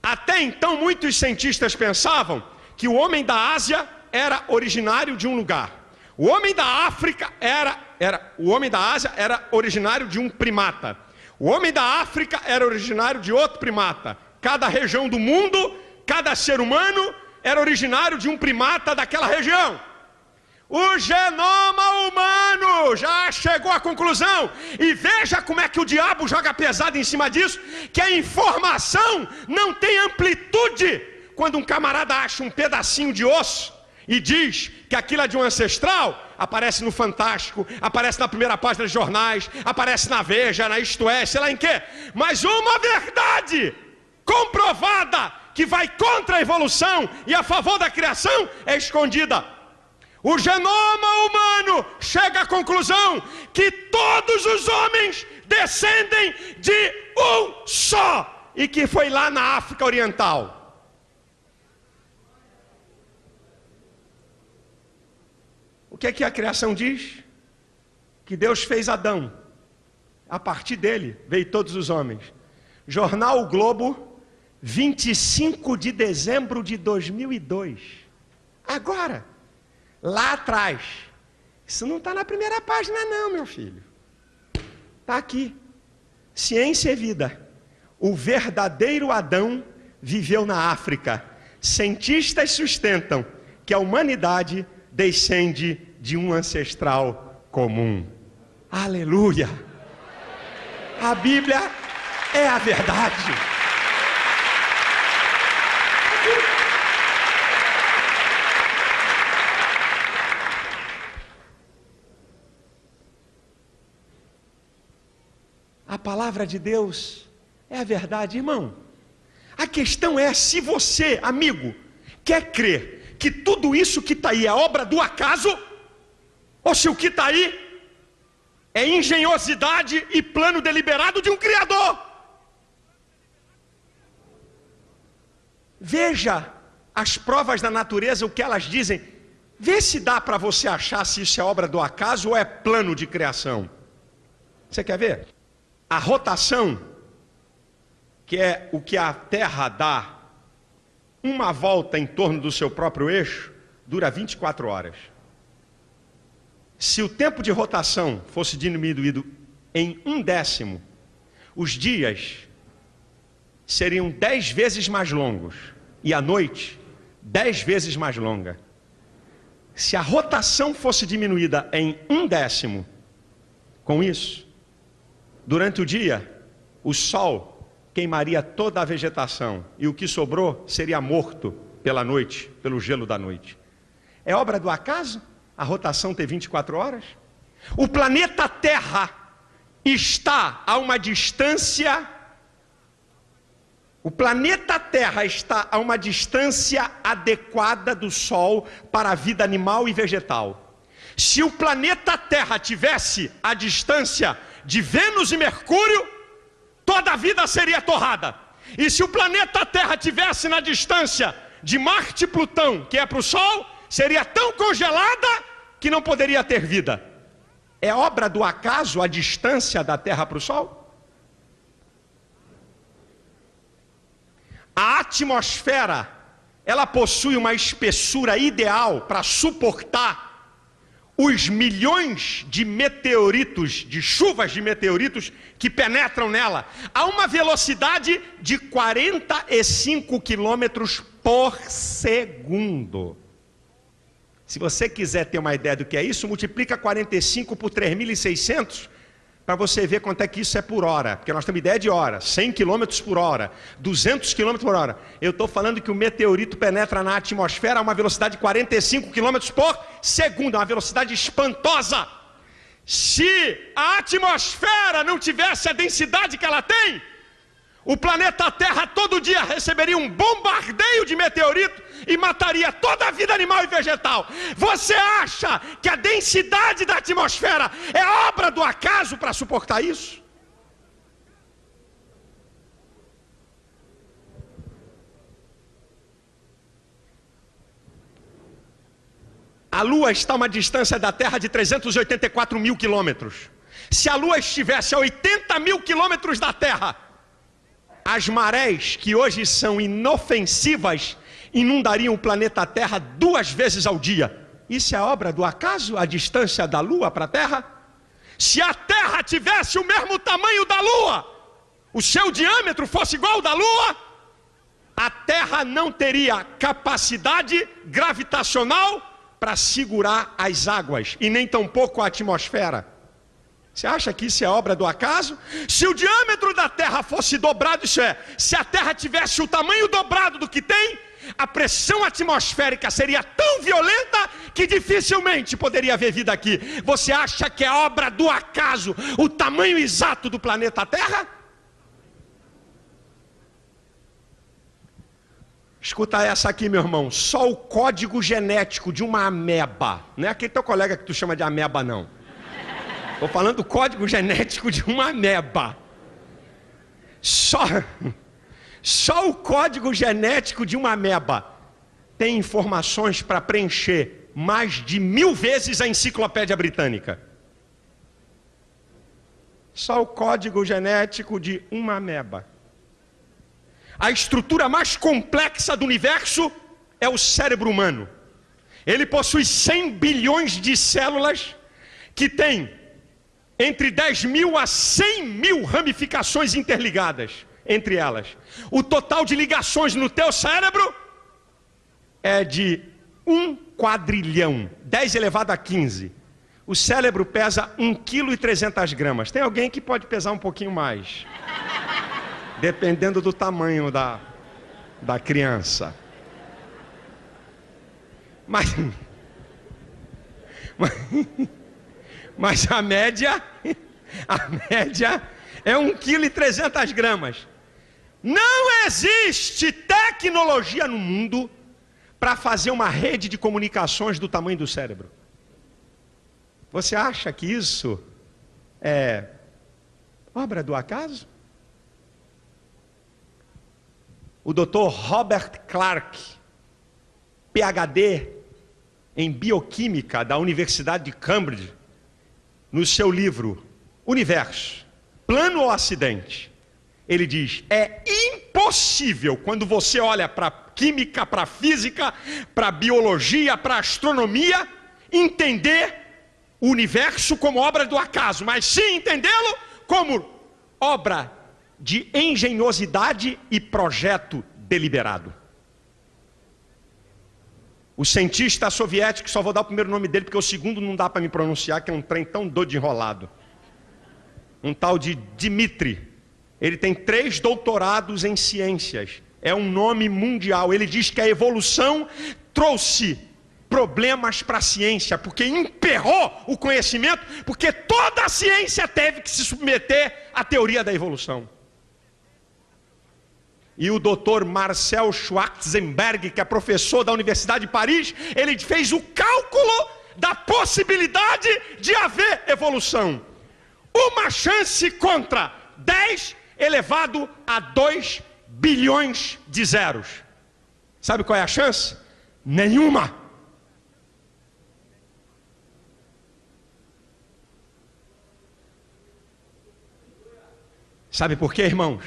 A: até então muitos cientistas pensavam que o homem da Ásia era originário de um lugar. O homem da África o homem da Ásia era originário de um primata. O homem da África era originário de outro primata. Cada região do mundo, cada ser humano era originário de um primata daquela região. O genoma humano já chegou à conclusão, e veja como é que o diabo joga pesado em cima disso, que a informação não tem amplitude. Quando um camarada acha um pedacinho de osso e diz que aquilo é de um ancestral, aparece no Fantástico, aparece na primeira página dos jornais, aparece na Veja, na Isto É, sei lá em quê. Mas uma verdade comprovada que vai contra a evolução e a favor da criação é escondida. O genoma humano chega à conclusão que todos os homens descendem de um só, e que foi lá na África Oriental. O que é que a criação diz? Que Deus fez Adão. A partir dele veio todos os homens. Jornal O Globo, 25 de dezembro de 2002. Agora, lá atrás. Isso não está na primeira página não, meu filho. Está aqui. Ciência e vida. O verdadeiro Adão viveu na África. Cientistas sustentam que a humanidade descende de um ancestral comum. Aleluia! A Bíblia é a verdade. A palavra de Deus é a verdade, irmão. A questão é se você, amigo, quer crer que tudo isso que está aí é obra do acaso, ou se o que está aí é engenhosidade e plano deliberado de um Criador. Veja as provas da natureza, o que elas dizem. Vê se dá para você achar se isso é obra do acaso ou é plano de criação. Você quer ver? A rotação, que é o que a Terra dá uma volta em torno do seu próprio eixo, dura 24 horas. Se o tempo de rotação fosse diminuído em 1/10, os dias seriam 10 vezes mais longos e a noite 10 vezes mais longa. Se a rotação fosse diminuída em 1/10, com isso, durante o dia, o sol queimaria toda a vegetação e o que sobrou seria morto pela noite, pelo gelo da noite. É obra do acaso a rotação ter 24 horas? O planeta Terra está a uma distância... O planeta Terra está a uma distância adequada do Sol para a vida animal e vegetal. Se o planeta Terra tivesse a distância de Vênus e Mercúrio, toda a vida seria torrada. E se o planeta Terra tivesse na distância de Marte e Plutão, que é para o Sol, seria tão congelada que não poderia ter vida. É obra do acaso a distância da Terra para o Sol? A atmosfera, ela possui uma espessura ideal para suportar os milhões de meteoritos, de chuvas de meteoritos que penetram nela, a uma velocidade de 45 quilômetros por segundo. Se você quiser ter uma ideia do que é isso, multiplica 45 por 3.600 para você ver quanto é que isso é por hora. Porque nós temos ideia de hora, 100 km por hora, 200 km por hora. Eu estou falando que o meteorito penetra na atmosfera a uma velocidade de 45 km por segundo, é uma velocidade espantosa. Se a atmosfera não tivesse a densidade que ela tem, o planeta Terra todo dia receberia um bombardeio de meteorito e mataria toda a vida animal e vegetal. Você acha que a densidade da atmosfera é obra do acaso para suportar isso? A Lua está a uma distância da Terra de 384 mil quilômetros. Se a Lua estivesse a 80 mil quilômetros da Terra, as marés, que hoje são inofensivas, inundariam o planeta Terra 2 vezes ao dia. Isso é obra do acaso, a distância da Lua para a Terra? Se a Terra tivesse o mesmo tamanho da Lua, o seu diâmetro fosse igual ao da Lua, a Terra não teria capacidade gravitacional para segurar as águas, e nem tampouco a atmosfera. Você acha que isso é obra do acaso? Se o diâmetro da Terra fosse dobrado, isso é, se a Terra tivesse o tamanho dobrado do que tem, a pressão atmosférica seria tão violenta que dificilmente poderia haver vida aqui. Você acha que é obra do acaso o tamanho exato do planeta Terra? Escuta essa aqui, meu irmão. Só o código genético de uma ameba, não é aquele teu colega que tu chama de ameba, não. Estou falando do código genético de uma ameba. Só o código genético de uma ameba tem informações para preencher mais de 1000 vezes a enciclopédia britânica. Só o código genético de uma ameba. A estrutura mais complexa do universo é o cérebro humano. Ele possui 100 bilhões de células que têm entre 10 mil a 100 mil ramificações interligadas entre elas. O total de ligações no teu cérebro é de 1 quadrilhão, 10 elevado a 15. O cérebro pesa 1,3 kg. Tem alguém que pode pesar um pouquinho mais, dependendo do tamanho da criança. Mas a média é 1,3 kg. Não existe tecnologia no mundo para fazer uma rede de comunicações do tamanho do cérebro. Você acha que isso é obra do acaso? O Dr. Robert Clark, PhD em bioquímica da Universidade de Cambridge, no seu livro Universo, Plano ou Acidente, ele diz: é impossível, quando você olha para química, para física, para biologia, para astronomia, entender o universo como obra do acaso, mas sim entendê-lo como obra de engenhosidade e projeto deliberado. O cientista soviético, só vou dar o primeiro nome dele, porque o segundo não dá para me pronunciar, que é um trem tão doido de enrolado. Um tal de Dmitri. Ele tem 3 doutorados em ciências. É um nome mundial. Ele diz que a evolução trouxe problemas para a ciência, porque emperrou o conhecimento, porque toda a ciência teve que se submeter à teoria da evolução. E o Dr. Marcel Schwarzenberg, que é professor da Universidade de Paris, ele fez o cálculo da possibilidade de haver evolução. Uma chance contra 10 elevado a 2 bilhões de zeros. Sabe qual é a chance? Nenhuma. Sabe por quê, irmãos?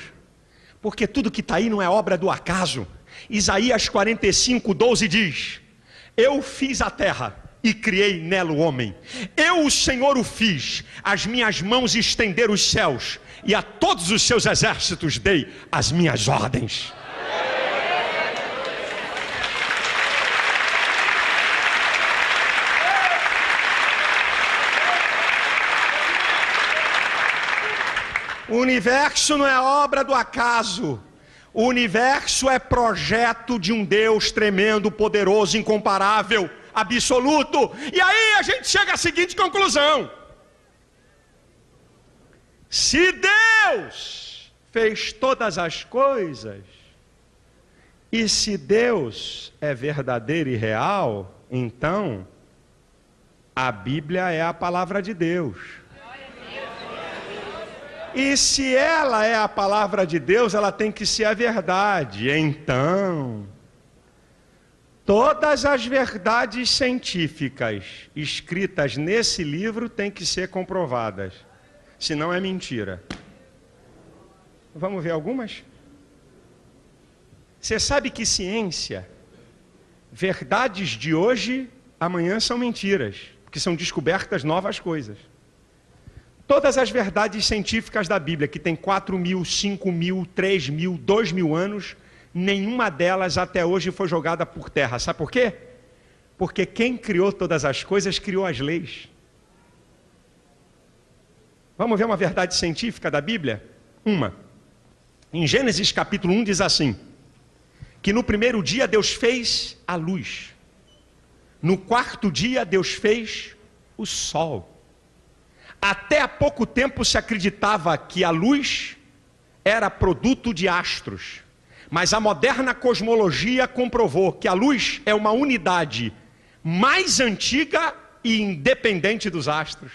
A: Porque tudo que está aí não é obra do acaso. Isaías 45:12 diz: eu fiz a terra e criei nela o homem. Eu, o Senhor, o fiz. As minhas mãos estenderam os céus, e a todos os seus exércitos dei as minhas ordens. O universo não é obra do acaso. O universo é projeto de um Deus tremendo, poderoso, incomparável, absoluto. E aí a gente chega à seguinte conclusão: se Deus fez todas as coisas, e se Deus é verdadeiro e real, então a Bíblia é a palavra de Deus. E se ela é a palavra de Deus, ela tem que ser a verdade. Então, todas as verdades científicas escritas nesse livro têm que ser comprovadas, senão é mentira. Vamos ver algumas? Você sabe que ciência, verdades de hoje, amanhã são mentiras, porque são descobertas novas coisas. Todas as verdades científicas da Bíblia, que tem 4.000, 5.000, 3.000, 2.000 anos, nenhuma delas até hoje foi jogada por terra. Sabe por quê? Porque quem criou todas as coisas criou as leis. Vamos ver uma verdade científica da Bíblia? Uma. Em Gênesis capítulo 1 diz assim: que no primeiro dia Deus fez a luz. No quarto dia Deus fez o sol. Até há pouco tempo se acreditava que a luz era produto de astros. Mas a moderna cosmologia comprovou que a luz é uma unidade mais antiga e independente dos astros.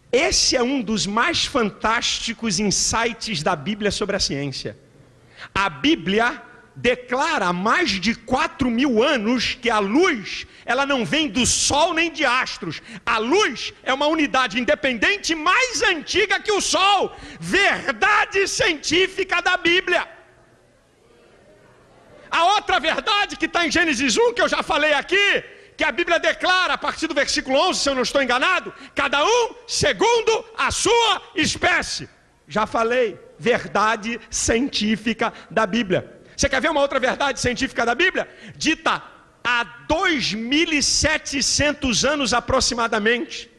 A: Esse é um dos mais fantásticos insights da Bíblia sobre a ciência. A Bíblia declara há mais de 4.000 anos que a luz, ela não vem do sol nem de astros. A luz é uma unidade independente mais antiga que o sol. Verdade científica da Bíblia. A outra verdade que está em Gênesis 1, que eu já falei aqui, que a Bíblia declara a partir do versículo 11, se eu não estou enganado, cada um segundo a sua espécie. Já falei, verdade científica da Bíblia. Você quer ver uma outra verdade científica da Bíblia? Dita há 2.700 anos aproximadamente.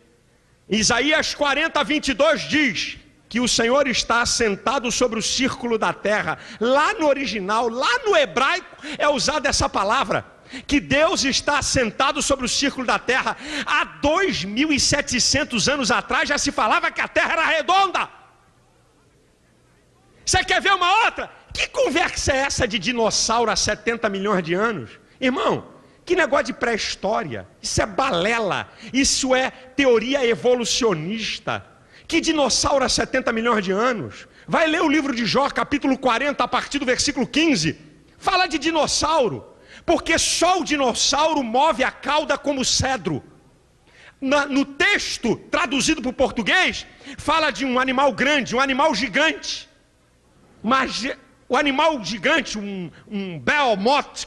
A: Isaías 40, 22 diz que o Senhor está assentado sobre o círculo da terra. Lá no original, lá no hebraico, é usada essa palavra, que Deus está assentado sobre o círculo da terra. Há 2.700 anos atrás já se falava que a terra era redonda. Você quer ver uma outra? Que conversa é essa de dinossauro há 70 milhões de anos? Irmão, que negócio de pré-história. Isso é balela. Isso é teoria evolucionista. Que dinossauro há 70 milhões de anos? Vai ler o livro de Jó, capítulo 40, a partir do versículo 15. Fala de dinossauro. Porque só o dinossauro move a cauda como cedro. No texto, traduzido para o português, fala de um animal grande, um animal gigante. Mas o animal gigante, um behemoth,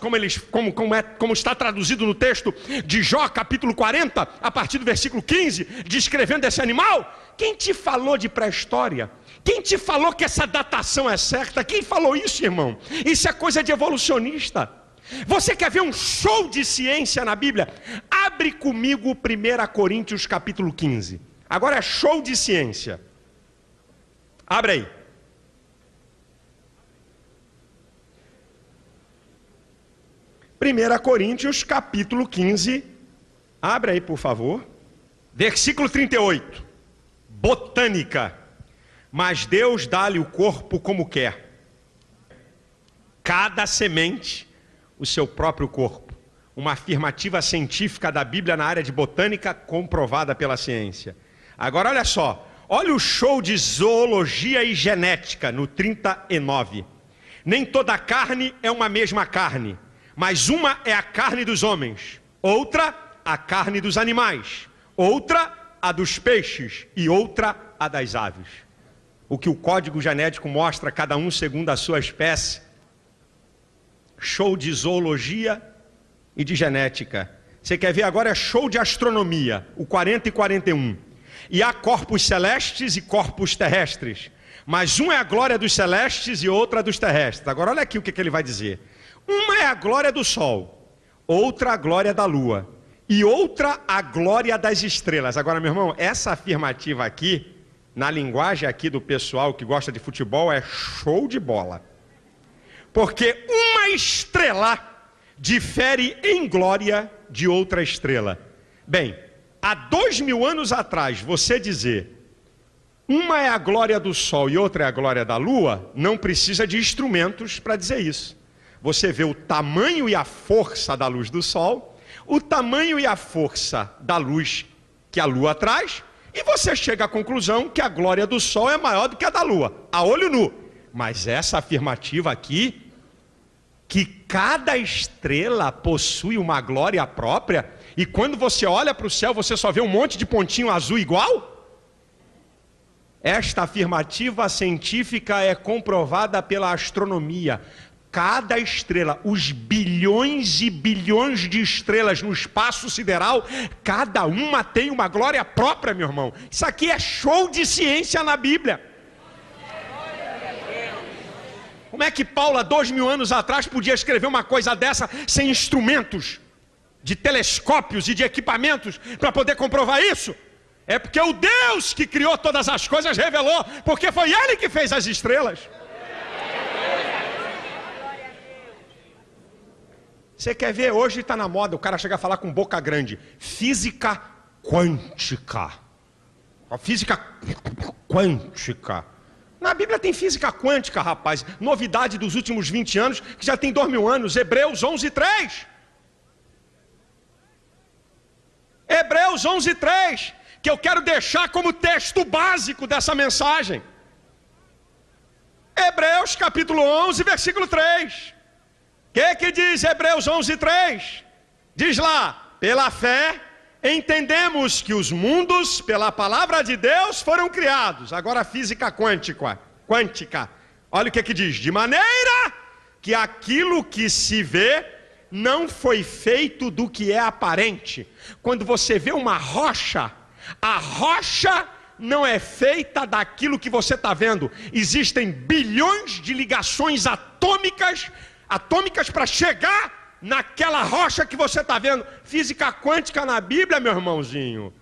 A: como está traduzido no texto de Jó, capítulo 40, a partir do versículo 15, descrevendo esse animal. Quem te falou de pré-história? Quem te falou que essa datação é certa? Quem falou isso, irmão? Isso é coisa de evolucionista. Você quer ver um show de ciência na Bíblia? Abre comigo 1 Coríntios capítulo 15. Agora é show de ciência. Abre aí. 1 Coríntios capítulo 15, abre aí por favor, versículo 38, botânica, mas Deus dá-lhe o corpo como quer, cada semente o seu próprio corpo, uma afirmativa científica da Bíblia na área de botânica comprovada pela ciência. Agora olha só, olha o show de zoologia e genética no 39, nem toda carne é uma mesma carne, mas uma é a carne dos homens, outra a carne dos animais, outra a dos peixes e outra a das aves. O que o código genético mostra, cada um segundo a sua espécie. Show de zoologia e de genética. Você quer ver agora? É show de astronomia, o 40 e 41. E há corpos celestes e corpos terrestres, mas um é a glória dos celestes e outra dos terrestres. Agora olha aqui o que ele vai dizer. Uma é a glória do sol, outra a glória da lua, e outra a glória das estrelas. Agora, meu irmão, essa afirmativa aqui na linguagem aqui do pessoal que gosta de futebol, é show de bola. Porque uma estrela difere em glória de outra estrela. Bem, há 2000 anos atrás, você dizer uma é a glória do sol e outra é a glória da lua, não precisa de instrumentos para dizer isso. Você vê o tamanho e a força da luz do sol, o tamanho e a força da luz que a lua traz, e você chega à conclusão que a glória do sol é maior do que a da lua, a olho nu. Mas essa afirmativa aqui, que cada estrela possui uma glória própria, e quando você olha para o céu, você só vê um monte de pontinho azul igual? Esta afirmativa científica é comprovada pela astronomia. Cada estrela, os bilhões e bilhões de estrelas no espaço sideral, cada uma tem uma glória própria, meu irmão. Isso aqui é show de ciência na Bíblia. Como é que Paulo, há 2000 anos atrás, podia escrever uma coisa dessa sem instrumentos, de telescópios e de equipamentos para poder comprovar isso? É porque o Deus que criou todas as coisas revelou, porque foi Ele que fez as estrelas. Você quer ver? Hoje está na moda o cara chegar a falar com boca grande. Física quântica. A física quântica. Na Bíblia tem física quântica, rapaz. Novidade dos últimos 20 anos, que já tem 2000 anos. Hebreus 11:3. Hebreus 11:3. Que eu quero deixar como texto básico dessa mensagem. Hebreus capítulo 11, versículo 3. O que diz Hebreus 11:3? Diz lá: pela fé entendemos que os mundos, pela palavra de Deus, foram criados. Agora a física quântica. Olha o que diz: de maneira que aquilo que se vê não foi feito do que é aparente. Quando você vê uma rocha, a rocha não é feita daquilo que você está vendo. Existem bilhões de ligações atômicas para chegar naquela rocha que você está vendo. Física quântica na Bíblia, meu irmãozinho.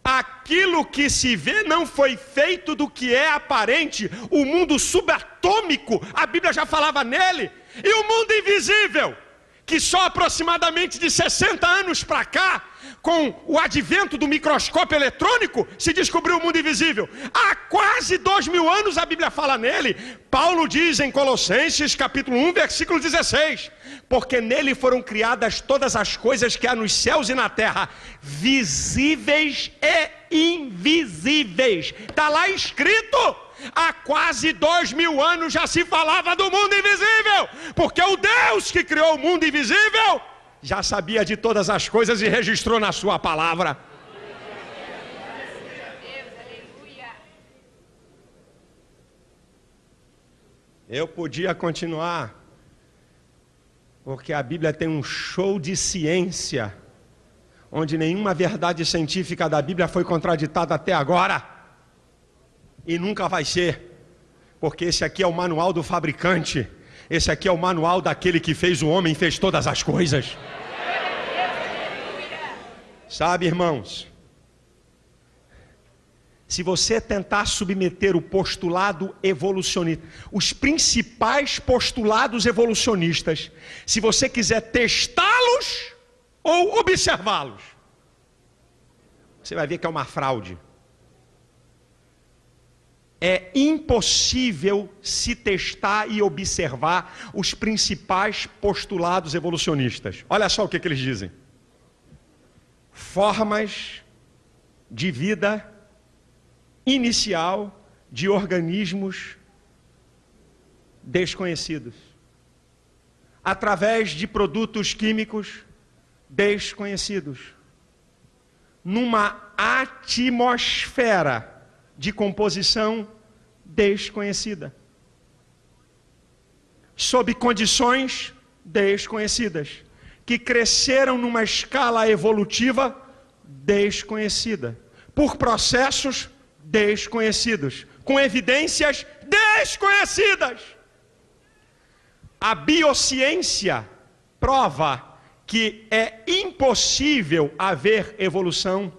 A: Aquilo que se vê não foi feito do que é aparente. O mundo subatômico, a Bíblia já falava nele. E o mundo invisível, que só aproximadamente de 60 anos para cá, com o advento do microscópio eletrônico, se descobriu o mundo invisível. Há quase 2000 anos a Bíblia fala nele. Paulo diz em Colossenses capítulo 1, versículo 16: porque nele foram criadas todas as coisas que há nos céus e na terra, visíveis e invisíveis. Está lá escrito. Há quase 2000 anos já se falava do mundo invisível, porque o Deus que criou o mundo invisível já sabia de todas as coisas e registrou na sua palavra. Eu podia continuar, porque a Bíblia tem um show de ciência, onde nenhuma verdade científica da Bíblia foi contraditada até agora. E nunca vai ser, porque esse aqui é o manual do fabricante, esse aqui é o manual daquele que fez o homem e fez todas as coisas. Sabe, irmãos, se você tentar submeter o postulado evolucionista, os principais postulados evolucionistas, se você quiser testá-los ou observá-los, você vai ver que é uma fraude. É impossível se testar e observar os principais postulados evolucionistas. Olha só o que eles dizem. Formas de vida inicial de organismos desconhecidos, através de produtos químicos desconhecidos, numa atmosfera de composição desconhecida, sob condições desconhecidas, que cresceram numa escala evolutiva desconhecida, por processos desconhecidos, com evidências desconhecidas. A biociência prova que é impossível haver evolução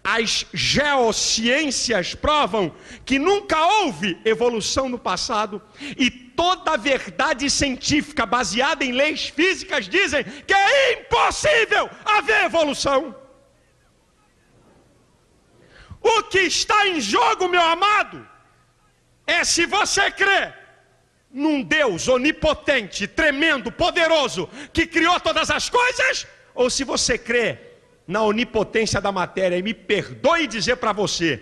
A: As geociências provam que nunca houve evolução no passado e toda a verdade científica baseada em leis físicas dizem que é impossível haver evolução. O que está em jogo, meu amado, é se você crê num Deus onipotente, tremendo, poderoso, que criou todas as coisas, ou se você crê na onipotência da matéria. E me perdoe dizer para você,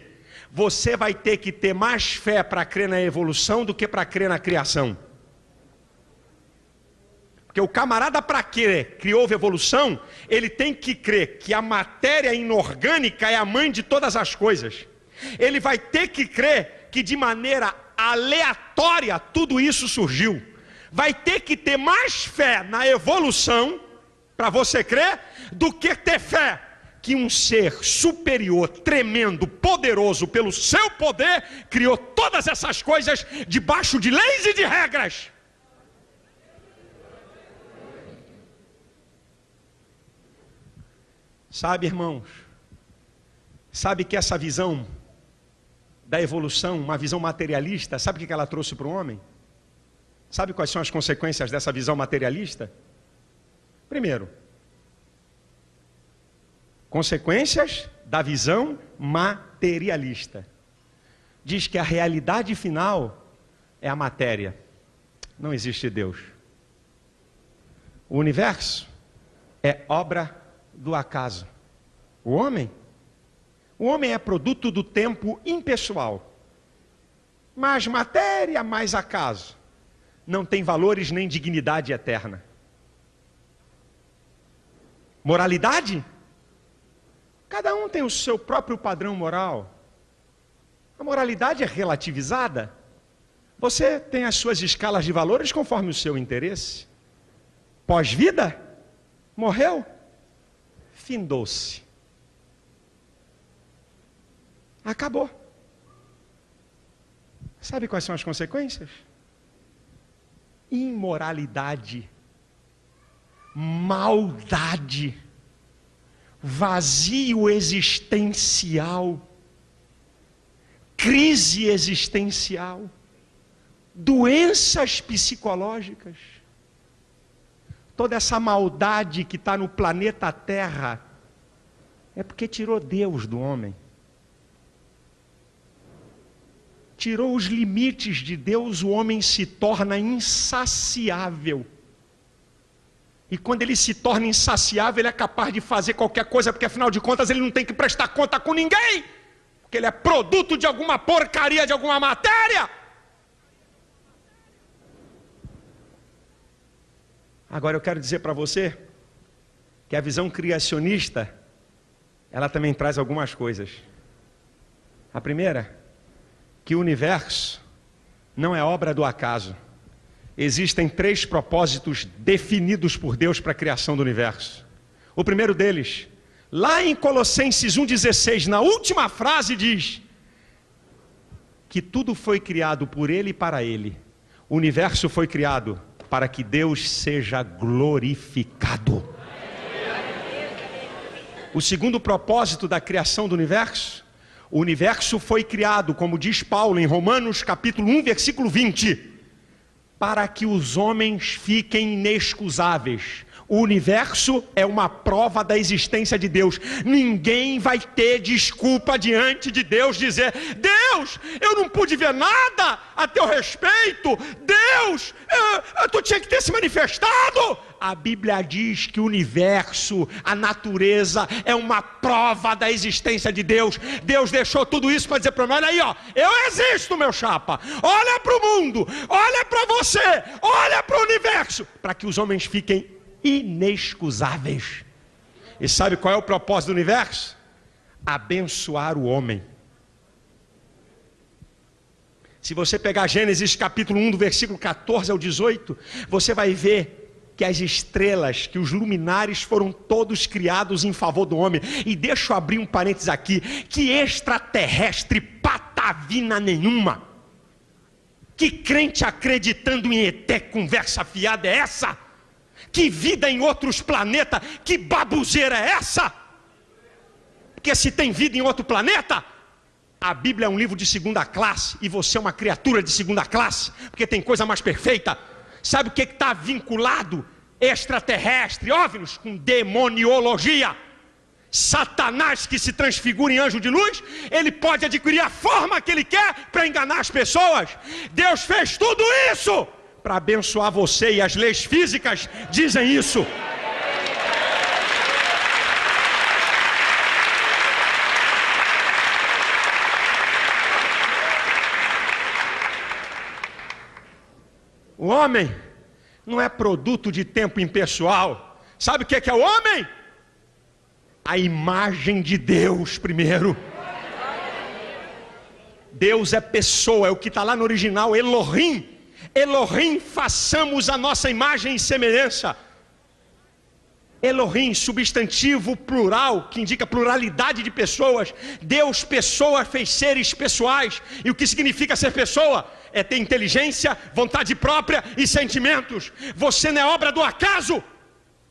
A: você vai ter que ter mais fé para crer na evolução do que para crer na criação. Porque o camarada, para crer que houve evolução, ele tem que crer que a matéria inorgânica é a mãe de todas as coisas. Ele vai ter que crer que de maneira aleatória tudo isso surgiu. Vai ter que ter mais fé na evolução, para você crer, do que ter fé que um ser superior, tremendo, poderoso pelo seu poder, criou todas essas coisas debaixo de leis e de regras. Sabe, irmãos, sabe que essa visão da evolução, uma visão materialista, sabe o que ela trouxe para o homem? Sabe quais são as consequências dessa visão materialista? Primeiro, consequências da visão materialista. Diz que a realidade final é a matéria. Não existe Deus. O universo é obra do acaso. O homem é produto do tempo impessoal. Mais matéria, mais acaso. Não tem valores nem dignidade eterna. Moralidade? Cada um tem o seu próprio padrão moral. A moralidade é relativizada. Você tem as suas escalas de valores conforme o seu interesse. Pós-vida? Morreu? Findou-se. Acabou. Sabe quais são as consequências? Imoralidade, maldade, vazio existencial, crise existencial, doenças psicológicas. Toda essa maldade que está no planeta Terra é porque tirou Deus do homem. Tirou os limites de Deus, o homem se torna insaciável. E quando ele se torna insaciável, ele é capaz de fazer qualquer coisa, porque afinal de contas ele não tem que prestar conta com ninguém, porque ele é produto de alguma porcaria, de alguma matéria. Agora eu quero dizer para você que a visão criacionista, ela também traz algumas coisas. A primeira, que o universo não é obra do acaso. Existem 3 propósitos definidos por Deus para a criação do universo. O primeiro deles, lá em Colossenses 1,16, na última frase diz que tudo foi criado por Ele e para Ele. O universo foi criado para que Deus seja glorificado. O segundo propósito da criação do universo, o universo foi criado, como diz Paulo em Romanos capítulo 1, versículo 20, para que os homens fiquem inexcusáveis. O universo é uma prova da existência de Deus. Ninguém vai ter desculpa diante de Deus dizer: Deus, eu não pude ver nada a teu respeito. Deus, tu tinha que ter se manifestado. A Bíblia diz que o universo, a natureza, é uma prova da existência de Deus. Deus deixou tudo isso para dizer para mim: olha aí, ó, eu existo, meu chapa. Olha para o mundo, olha para você, olha para o universo, para que os homens fiquem inexcusáveis. E sabe qual é o propósito do universo? Abençoar o homem. Se você pegar Gênesis capítulo 1, do versículo 14 ao 18, você vai ver que as estrelas, que os luminares foram todos criados em favor do homem. E deixa eu abrir um parênteses aqui, que extraterrestre patavina nenhuma, que crente acreditando em ET, conversa fiada é essa? Que vida em outros planetas, que babuzeira é essa? Porque se tem vida em outro planeta, a Bíblia é um livro de segunda classe e você é uma criatura de segunda classe, porque tem coisa mais perfeita. Sabe o que está vinculado? Extraterrestre, OVNIs, com demoniologia. Satanás, que se transfigura em anjo de luz, ele pode adquirir a forma que ele quer para enganar as pessoas. Deus fez tudo isso para abençoar você, e as leis físicas dizem isso. O homem não é produto de tempo impessoal. Sabe o que é o homem? A imagem de Deus primeiro. Deus é pessoa, é o que está lá no original, Elohim. Elohim, façamos a nossa imagem e semelhança. Elohim, substantivo plural, que indica pluralidade de pessoas. Deus, pessoa, fez seres pessoais. E o que significa ser pessoa? É ter inteligência, vontade própria e sentimentos. Você não é obra do acaso.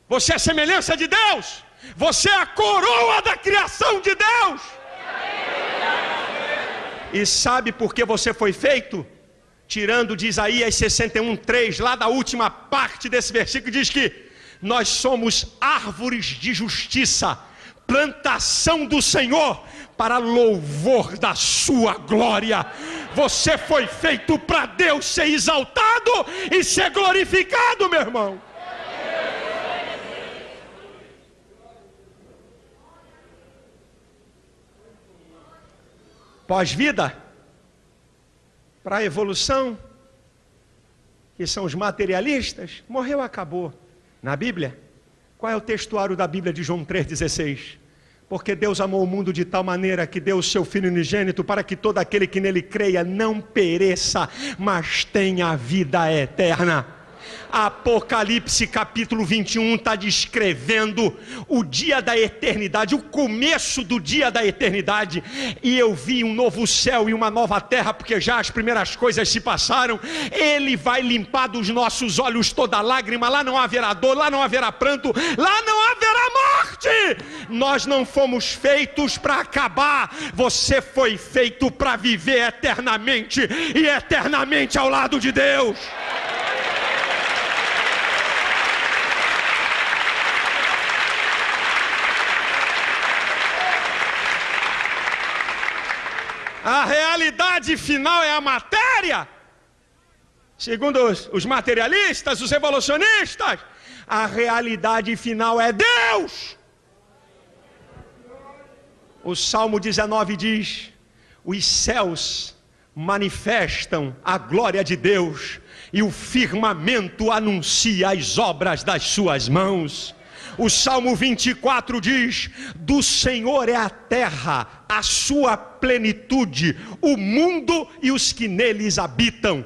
A: Você é semelhança de Deus. Você é a coroa da criação de Deus. E sabe por que você foi feito? Tirando de Isaías 61:3, lá da última parte desse versículo, diz que nós somos árvores de justiça, plantação do Senhor, para louvor da sua glória. Você foi feito para Deus ser exaltado e ser glorificado, meu irmão. Pós-vida, para a evolução, que são os materialistas, morreu, acabou. Na Bíblia, qual é o textuário da Bíblia de João 3,16? Porque Deus amou o mundo de tal maneira que deu o seu Filho unigênito para que todo aquele que nele creia não pereça, mas tenha vida eterna. Apocalipse capítulo 21 está descrevendo o dia da eternidade, o começo do dia da eternidade. E eu vi um novo céu e uma nova terra, porque já as primeiras coisas se passaram. Ele vai limpar dos nossos olhos toda lágrima. Lá não haverá dor, lá não haverá pranto, lá não haverá morte. Nós não fomos feitos para acabar. Você foi feito para viver eternamente, e eternamente ao lado de Deus. A realidade final é a matéria. Segundo os materialistas, os evolucionistas, a realidade final é Deus. O Salmo 19 diz: os céus manifestam a glória de Deus, e o firmamento anuncia as obras das suas mãos. O Salmo 24 diz: do Senhor é a terra, a sua plenitude, o mundo e os que neles habitam.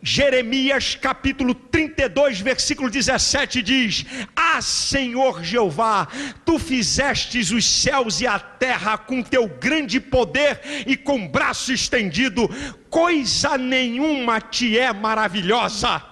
A: Jeremias capítulo 32, versículo 17 diz: ah, Senhor Jeová, tu fizestes os céus e a terra com teu grande poder e com braço estendido, coisa nenhuma te é maravilhosa.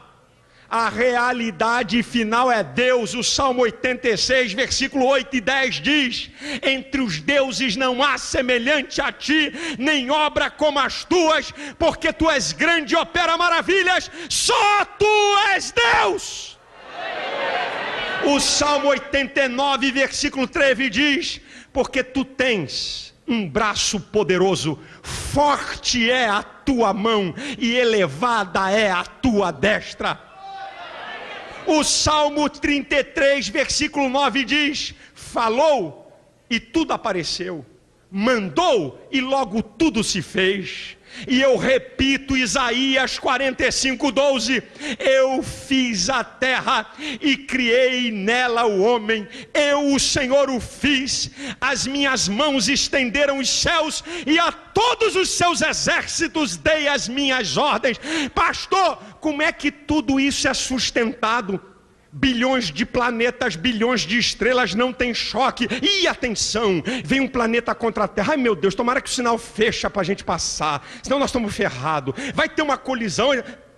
A: A realidade final é Deus. O Salmo 86, versículo 8 e 10 diz: entre os deuses não há semelhante a ti, nem obra como as tuas, porque tu és grande e opera maravilhas, só tu és Deus. O Salmo 89, versículo 13 diz: porque tu tens um braço poderoso, forte é a tua mão e elevada é a tua destra. O Salmo 33, versículo 9 diz: falou e tudo apareceu, mandou e logo tudo se fez. E eu repito Isaías 45:12: eu fiz a terra e criei nela o homem, eu, o Senhor, o fiz. As minhas mãos estenderam os céus e a todos os seus exércitos dei as minhas ordens. Pastor, como é que tudo isso é sustentado? Bilhões de planetas, bilhões de estrelas, não tem choque. E atenção, vem um planeta contra a Terra. Ai meu Deus, tomara que o sinal fecha para a gente passar, senão nós estamos ferrados. Vai ter uma colisão.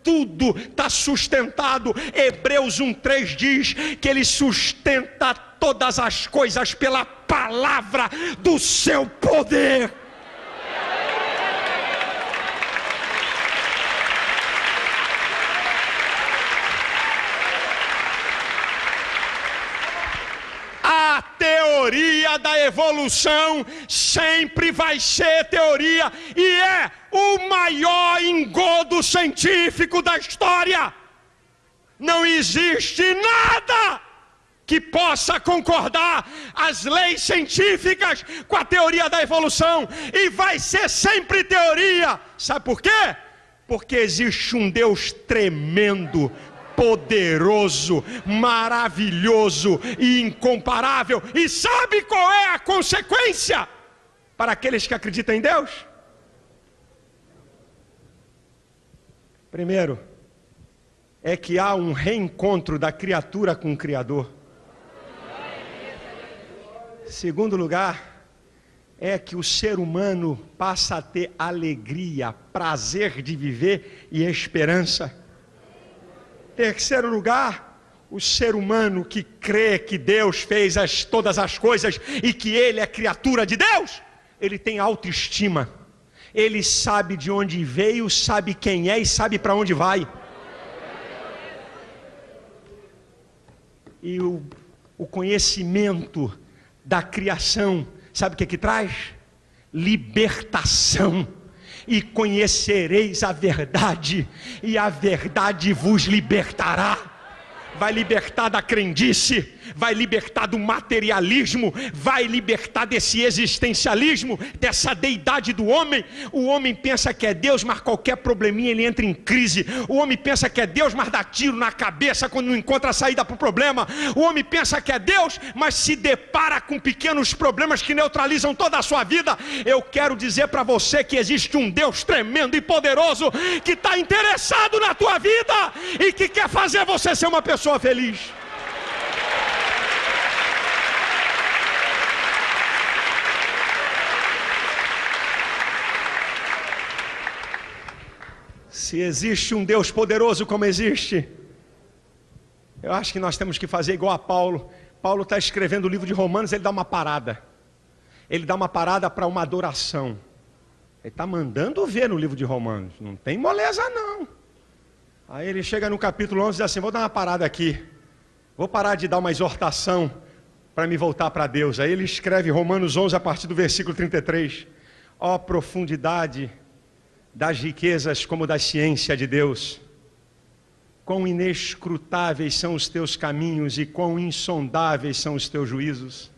A: Tudo está sustentado. Hebreus 1:3 diz que ele sustenta todas as coisas pela palavra do seu poder. A teoria da evolução sempre vai ser teoria e é o maior engodo científico da história. Não existe nada que possa concordar as leis científicas com a teoria da evolução, e vai ser sempre teoria. Sabe por quê? Porque existe um Deus tremendo, poderoso, maravilhoso e incomparável. E sabe qual é a consequência para aqueles que acreditam em Deus? Primeiro, é que há um reencontro da criatura com o Criador. Segundo lugar, é que o ser humano passa a ter alegria, prazer de viver e esperança. Terceiro lugar, o ser humano que crê que Deus fez todas as coisas e que ele é criatura de Deus, ele tem autoestima. Ele sabe de onde veio, sabe quem é e sabe para onde vai. E o conhecimento da criação, sabe o que traz? Libertação. E conhecereis a verdade, e a verdade vos libertará. Vai libertar da crendice, vai libertar do materialismo, vai libertar desse existencialismo, dessa deidade do homem. O homem pensa que é Deus, mas qualquer probleminha ele entra em crise. O homem pensa que é Deus, mas dá tiro na cabeça quando não encontra a saída para o problema. O homem pensa que é Deus, mas se depara com pequenos problemas que neutralizam toda a sua vida. Eu quero dizer para você que existe um Deus tremendo e poderoso que está interessado na tua vida e que quer fazer você ser uma pessoa feliz. Se existe um Deus poderoso como existe, eu acho que nós temos que fazer igual a Paulo. Paulo está escrevendo o livro de Romanos, ele dá uma parada. Ele dá uma parada para uma adoração. Ele está mandando ver no livro de Romanos, não tem moleza não. Aí ele chega no capítulo 11 e diz assim: vou dar uma parada aqui, vou parar de dar uma exortação para me voltar para Deus. Aí ele escreve Romanos 11 a partir do versículo 33. Ó profundidade das riquezas como da ciência de Deus, quão inescrutáveis são os teus caminhos e quão insondáveis são os teus juízos.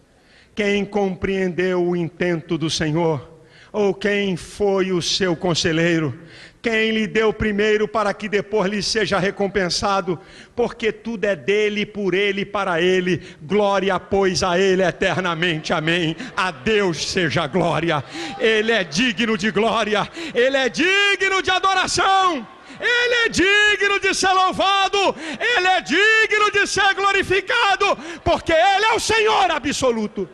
A: Quem compreendeu o intento do Senhor? Ou quem foi o seu conselheiro? Quem lhe deu primeiro para que depois lhe seja recompensado? Porque tudo é dele, por ele e para ele. Glória, pois, a ele eternamente. Amém. A Deus seja a glória. Ele é digno de glória. Ele é digno de adoração. Ele é digno de ser louvado. Ele é digno de ser glorificado. Porque ele é o Senhor absoluto.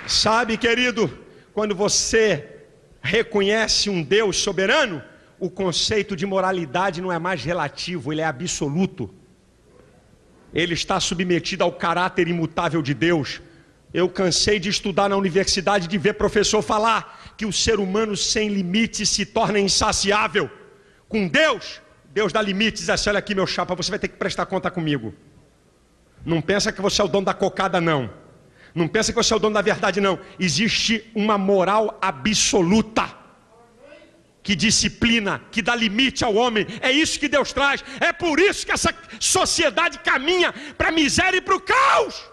A: Sabe, querido, quando você reconhece um Deus soberano, o conceito de moralidade não é mais relativo, ele é absoluto. Ele está submetido ao caráter imutável de Deus. Eu cansei de estudar na universidade, de ver professor falar que o ser humano sem limites se torna insaciável. Com Deus, Deus dá limites, diz assim: olha aqui meu chapa, você vai ter que prestar conta comigo. Não pensa que você é o dono da cocada não. Não pensa que você é o dono da verdade, não. Existe uma moral absoluta que disciplina, que dá limite ao homem. É isso que Deus traz. É por isso que essa sociedade caminha para a miséria e para o caos.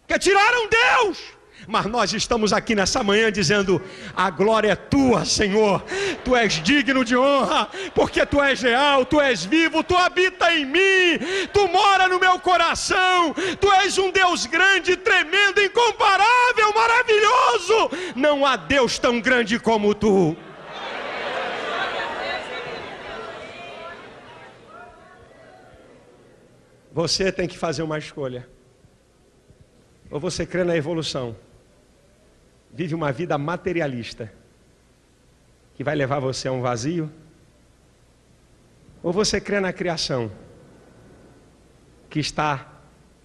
A: Que tiraram Deus. Mas nós estamos aqui nessa manhã dizendo: a glória é tua, Senhor. Tu és digno de honra, porque tu és real, tu és vivo, tu habita em mim, tu mora no meu coração. Tu és um Deus grande, tremendo, incomparável, maravilhoso. Não há Deus tão grande como tu. Você tem que fazer uma escolha. Ou você crê na evolução, vive uma vida materialista, que vai levar você a um vazio? Ou você crê na criação, que está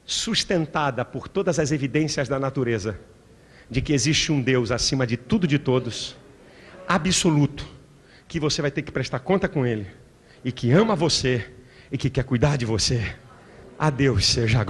A: sustentada por todas as evidências da natureza, de que existe um Deus acima de tudo e de todos, absoluto, que você vai ter que prestar conta com Ele, e que ama você, e que quer cuidar de você? A Deus seja a glória.